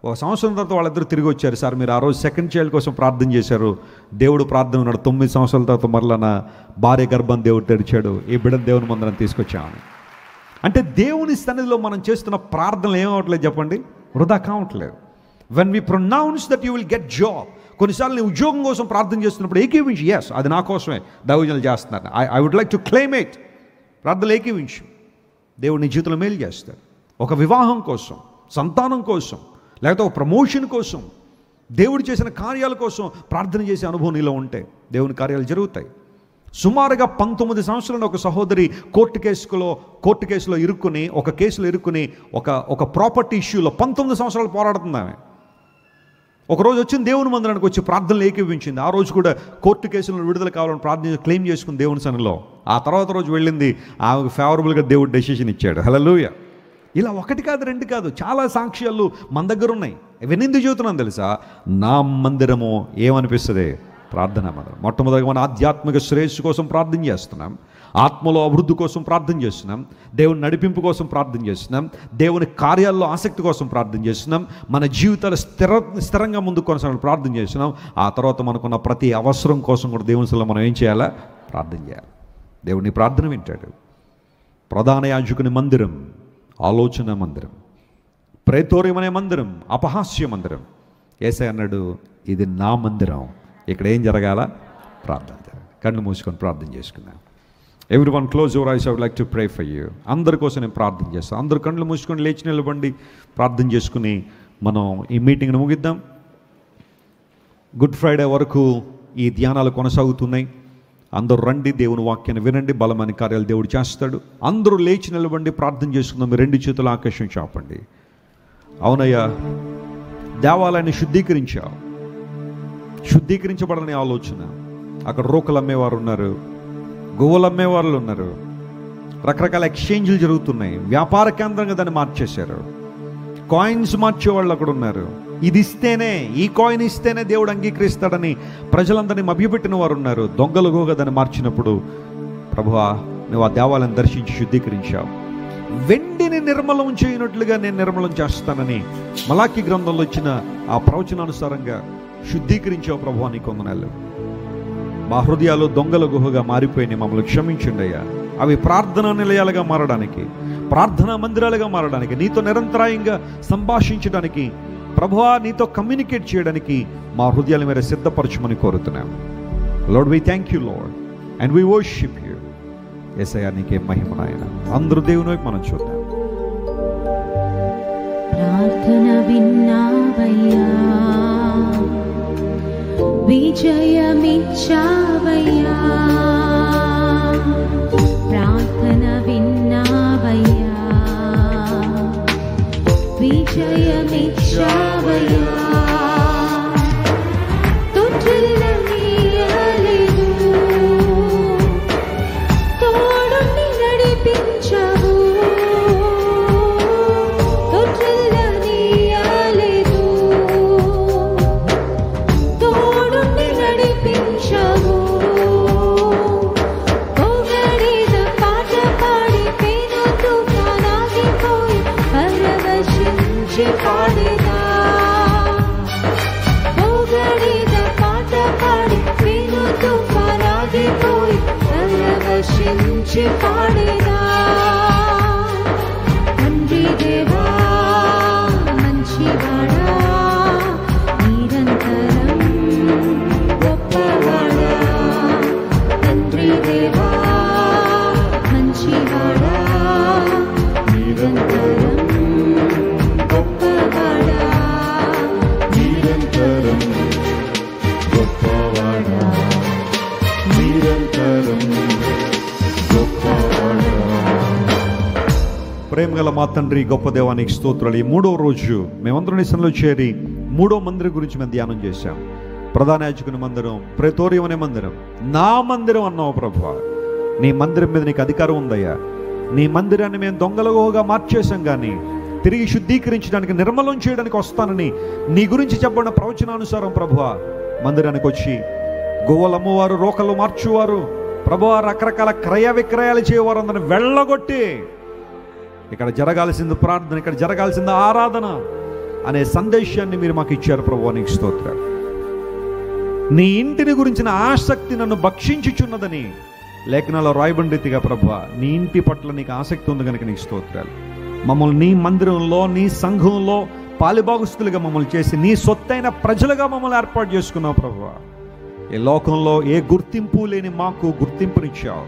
ఒక సంవత్సరం తర్వాత వాళ్ళిద్దరు తిరిగి వచ్చారు. సార్ మీరు ఆ రోజు సెకండ్ చైల్డ్ కోసం ప్రార్థన చేశారు, దేవుడు ప్రార్థన ఉన్నాడు, 9 సంవత్సరాల తర్వాత మరలా నా భార్య గర్భం దేవుడు తెరిచాడు, ఈ బిడ్డను దేవుని మందిరం తీసుకొచ్చామని. అంటే దేవుని సన్నిధిలో మనం చేస్తున్న ప్రార్థనలు ఏమవట్లేదు చెప్పండి, వృధా కావట్లేదు. When we pronounce that you will get job, కొన్నిసార్లు నీ ఉద్యోగం కోసం ప్రార్థన చేస్తున్నప్పుడు ఏకీవించు, ఎస్ అది నా కోసమే దైవజనులు చేస్తున్నారు, I would like to claim it. ప్రార్థనలు ఏకీవించు, దేవుడు నీ జీవితంలో మేలు చేస్తాడు. ఒక వివాహం కోసం, సంతానం కోసం, లేకపోతే ఒక ప్రమోషన్ కోసం, దేవుడు చేసిన కార్యాల కోసం ప్రార్థన చేసే అనుభవం నీలో ఉంటే దేవుని కార్యాలు జరుగుతాయి. సుమారుగా 19 సంవత్సరాల ఒక సహోదరి కోర్టు కేసులో ఇరుక్కుని, ఒక కేసులో ఇరుక్కుని ఒక ప్రాపర్టీ ఇష్యూలో 19 సంవత్సరాలు పోరాడుతుంది ఆమె. ఒకరోజు వచ్చింది దేవుని మందిరానికి వచ్చి ప్రార్థనలు ఏకీవించింది. ఆ రోజు కూడా కోర్టు కేసులను విడుదల కావాలని ప్రార్థన క్లెయిమ్ చేసుకుని దేవుని సన్నిధిలో. ఆ తర్వాత రోజు వెళ్ళింది, ఆమెకు ఫేవరబుల్గా దేవుడు డెసిషన్ ఇచ్చాడు. హల్లెలూయా. ఇలా ఒకటి కాదు, రెండు కాదు, చాలా సాక్ష్యాలు మన దగ్గర ఉన్నాయి. ఇవన్నీ ఎందుకు చెబుతున్నాను తెలుసా? నా మందిరము ఏమనిపిస్తుంది? ప్రార్థన మందిరం. మొట్టమొదటిగా మన ఆధ్యాత్మిక శ్రేయస్సు కోసం ప్రార్థన చేస్తున్నాం, ఆత్మలో అభివృద్ధి కోసం ప్రార్థన చేస్తున్నాం, దేవుని నడిపింపు కోసం ప్రార్థన చేస్తున్నాం, దేవుని కార్యాల్లో ఆసక్తి కోసం ప్రార్థన చేస్తున్నాం, మన జీవితాలు స్థిరంగా ముందుకు కొనసాగాలని ప్రార్థన చేస్తున్నాం. ఆ తర్వాత మనకున్న ప్రతి అవసరం కోసం కూడా దేవుని సన్నిధిలో మనం ఏం చేయాలా? ప్రార్థన చేయాలి. దేవుని ప్రార్థన వింటాడు. ప్రధాన యాజకుని మందిరం ఆలోచన మందిరం, ప్రేతోర్యం అనే మందిరం అపహాస్య మందిరం. యేసయ్య అన్నాడు, ఇది నా మందిరం, ఇక్కడ ఏం జరగాల? ప్రార్థన జరగాలి. కళ్ళు మూసుకొని ప్రార్థన చేసుకున్నాం. Everyone close your eyes, I would like to pray for you. అందరి కోసం నేను ప్రార్థన చేస్తాను. అందరు కళ్ళు మూసుకొని లేచి నిలబండి ప్రార్థన చేసుకుని మనం ఈ మీటింగ్ను ముగిద్దాం. గుడ్ ఫ్రైడే వరకు ఈ ధ్యానాలు కొనసాగుతున్నాయి. అందరూ రండి, దేవుని వాక్యాన్ని వినండి, బలమైన కార్యాలు దేవుడు చేస్తాడు. అందరూ లేచి నిలబండి, ప్రార్థన చేసుకుందాం. మీరు 2 చేతులు ఆకాశం చాపండి. అవునయ్యా, దేవాలయాన్ని శుద్ధీకరించావు. శుద్ధీకరించబడని ఆలోచన. అక్కడ రోకలు అమ్మేవారు ఉన్నారు, గువ్వలు అమ్మేవాళ్ళు ఉన్నారు, రకరకాల ఎక్స్చేంజ్లు జరుగుతున్నాయి. వ్యాపార కేంద్రంగా దాన్ని మార్చేశారు. కాయిన్స్ మార్చేవాళ్ళు అక్కడ ఉన్నారు. ఇది ఇస్తేనే, ఈ కాయిన్ ఇస్తేనే దేవుడు అంగీకరిస్తాడని ప్రజలందరినీ మభ్యపెట్టిన వారు ఉన్నారు. దొంగలుగోగా దాన్ని మార్చినప్పుడు ప్రభువా, నువ్వు ఆ దేవాలయాన్ని దర్శించి శుద్ధీకరించావు. వెండిని నిర్మలం చేయనట్లుగా నేను నిర్మలం చేస్తానని మలాకి గ్రంథంలో ఇచ్చిన ఆ ప్రవచనానుసారంగా శుద్ధీకరించావు ప్రభువా, నీకు వందనాలు. మా హృదయాలు దొంగల గుహగా మారిపోయినాయి, మమ్మల్ని క్షమించండి అయ్యా. అవి ప్రార్థనా నిలయాలుగా మారడానికి, ప్రార్థనా మందిరాలుగా మారడానికి, నీతో నిరంతరాయంగా సంభాషించడానికి, ప్రభువా నీతో కమ్యూనికేట్ చేయడానికి మా హృదయాలు మీరు సిద్ధపరచమని కోరుతున్నాం. Lord, we thank you Lord and we worship you. యేసయ్యా, నీకే మహిమ నాయన. అందరూ దేవుని వైపు మనం చూద్దాం. ప్రార్థన విన్నావయ్యా, విజయమిచ్చావయ్యా. ప్రార్థన విన్నావయ్యా, విజయమిచ్చావయ్యా. తొట్టిల్లనీయలేదు, తోడుని నడిపించావు. తొట్టిల్లనీయలేదు, తోడుని నడిపించావు. పొగడిద పాట పాడి పేరు తుఫానాగిపోయి పరవశించి పాడేదా. పొగడిద పాట పాడి పేరు తుఫానాగిపోయి పరవశించి పాడేదా. తండ్రి దేవా మంచివాడా, నిరంతరం గొప్పవాడా. తండ్రి దేవా మంచివాడా, నిరంతరం గొప్పవాడా. నిరంతరం గొప్పవాడా, నిరంతరం గొప్పవాడా. ప్రేమ గల మా తండ్రి, గొప్ప దేవానికి స్తోత్రాలు. ఈ 3వ రోజు మేమందరం నిసంలో చేరి 3వ మందిరం గురించి మేము ధ్యానం చేశాం. ప్రధాన యాజకుని మందిరం, ప్రెతోరియం అనే మందిరం, నా మందిరం అన్నావు ప్రభువా. నీ మందిరం మీద నీకు అధికారం ఉందయ్యా. నీ మందిరాన్ని మేము దొంగలుగా మార్చేశాం, కానీ తిరిగి శుద్ధీకరించడానికి, నిర్మలం చేయడానికి వస్తానని నీ గురించి చెప్పబడిన ప్రవచనానుసారం ప్రభువా మందిరానికి వచ్చి గువ్వలు అమ్మవారు, రోకలు మార్చువారు, ప్రభువా రకరకాల క్రయ విక్రయాలు చేయవారు అందరిని వెళ్ళగొట్టి ఇక్కడ జరగాల్సింది ప్రార్థన, ఇక్కడ జరగాల్సింది ఆరాధన అనే సందేశాన్ని మీరు మాకు ఇచ్చారు ప్రభువా, నీకు స్తోత్రాలు. నీ ఇంటిని గురించిన ఆసక్తి నన్ను భక్షించుచున్నదని లేఖనాల్లో రాయబడిన రీతిగా ప్రభువా, నీ ఇంటి పట్ల నీకు ఆసక్తి ఉంది కనుక నీకు స్తోత్రాలు. మమ్మల్ని నీ మందిరంలో, నీ సంఘంలో పాలిభాగస్తులుగా మమ్మల్ని చేసి నీ సొత్తైన ప్రజలుగా మమ్మల్ని ఏర్పాటు చేసుకున్నావు ప్రభువా. ఈ లోకంలో ఏ గుర్తింపు లేని మాకు గుర్తింపునిచ్చావు.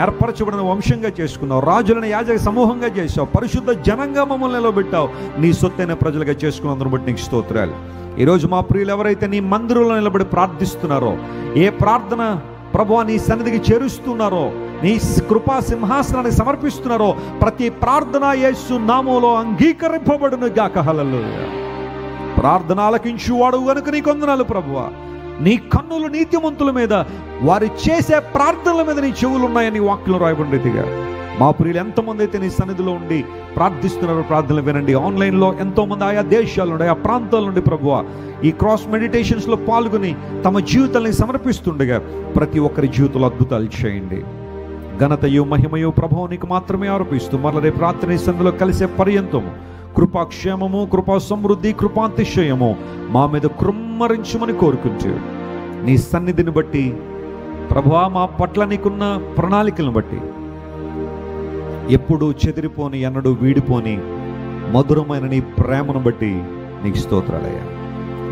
ఏర్పరచబడిన వంశంగా చేసుకున్నావు. రాజులను యాజక సమూహంగా చేసావు. పరిశుద్ధ జనంగా మమ్మల్ని నిలబెట్టావు. నీ సొత్తైన ప్రజలుగా చేసుకున్నందును బట్టి నీకు స్తోత్రాలు. ఈరోజు మా ప్రియులు ఎవరైతే నీ మందిరంలో నిలబడి ప్రార్థిస్తున్నారో, ఏ ప్రార్థన ప్రభువా నీ సన్నిధికి చేరుస్తున్నారో, నీ కృపా సింహాసనానికి సమర్పిస్తున్నారో, ప్రతి ప్రార్థన యేసు నామములో అంగీకరింపబడును గాక. హల్లెలూయా. ప్రార్థన ఆలకించువాడు గనుక నీకు వందనాలు ప్రభువా. నీ కన్నులు నీతిమంతుల మీద, వారు చేసే ప్రార్థనల మీద నీ చెవులు ఉన్నాయని వాక్యంలో రాయబడిన రీతిగా మా ప్రియులు ఎంతమంది అయితే నీ సన్నిధిలో ఉండి ప్రార్థిస్తున్నారో ప్రార్థనలు వినండి. ఆన్లైన్లో ఎంతోమంది ఆయా దేశాల నుండి, ఆయా ప్రాంతాల నుండి ప్రభువా ఈ క్రాస్ మెడిటేషన్స్లో పాల్గొని తమ జీవితాలని సమర్పిస్తుండగా ప్రతి ఒక్కరి జీవితంలో అద్భుతాలు చేయండి. ఘనతయు మహిమయు ప్రభావం నీకు మాత్రమే ఆరోపిస్తూ మరల రేపు రాత్రి నీ సన్నిధిలో కలిసే పర్యంతము కృపాక్షేమము, కృపా సమృద్ధి, కృపాతిశయము మా మీద కృమ్మరించమని కోరుకుంటూ నీ సన్నిధిని బట్టి ప్రభువా మా పట్ల నీకున్న ప్రణాళికలను బట్టి ఎప్పుడు చెదిరిపోని, ఎన్నడూ వీడిపోని మధురమైన నీ ప్రేమను బట్టి నీకు స్తోత్రాలయ్యా.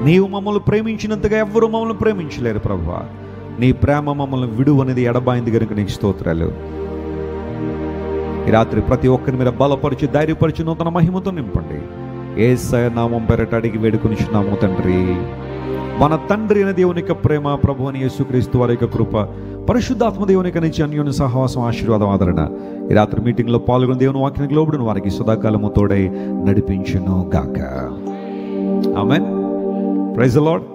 నీవు మమ్మల్ని ప్రేమించినంతగా ఎవ్వరూ మమ్మల్ని ప్రేమించలేరు ప్రభువా. నీ ప్రేమ మమ్మల్ని విడువనేది ఎడబాయింది కనుక నీకు స్తోత్రాలు. ఈ రాత్రి ప్రతి ఒక్కరి మీద బలపరిచి, ధైర్యపరిచి, నూతన మహిమతో నింపండి. యేసయ్య నామం పేరట అడిగి వేడుకొనిచున్నాము తండ్రి, మన తండ్రి అయిన దేవుని యొక్క ప్రేమ, ప్రభు అని యేసుక్రీస్తు వారి యొక్క కృప, పరిశుద్ధాత్మ దేవుని యొక్క నుంచి అన్యోన్య సహవాసం, ఆశీర్వాదం, ఆదరణ ఈ రాత్రి మీటింగ్లో పాల్గొని దేవుని వాక్యానికి లోబడిన వారికి సదాకాలము తోడై నడిపించును గాక. ఆమేన్. Praise the lord.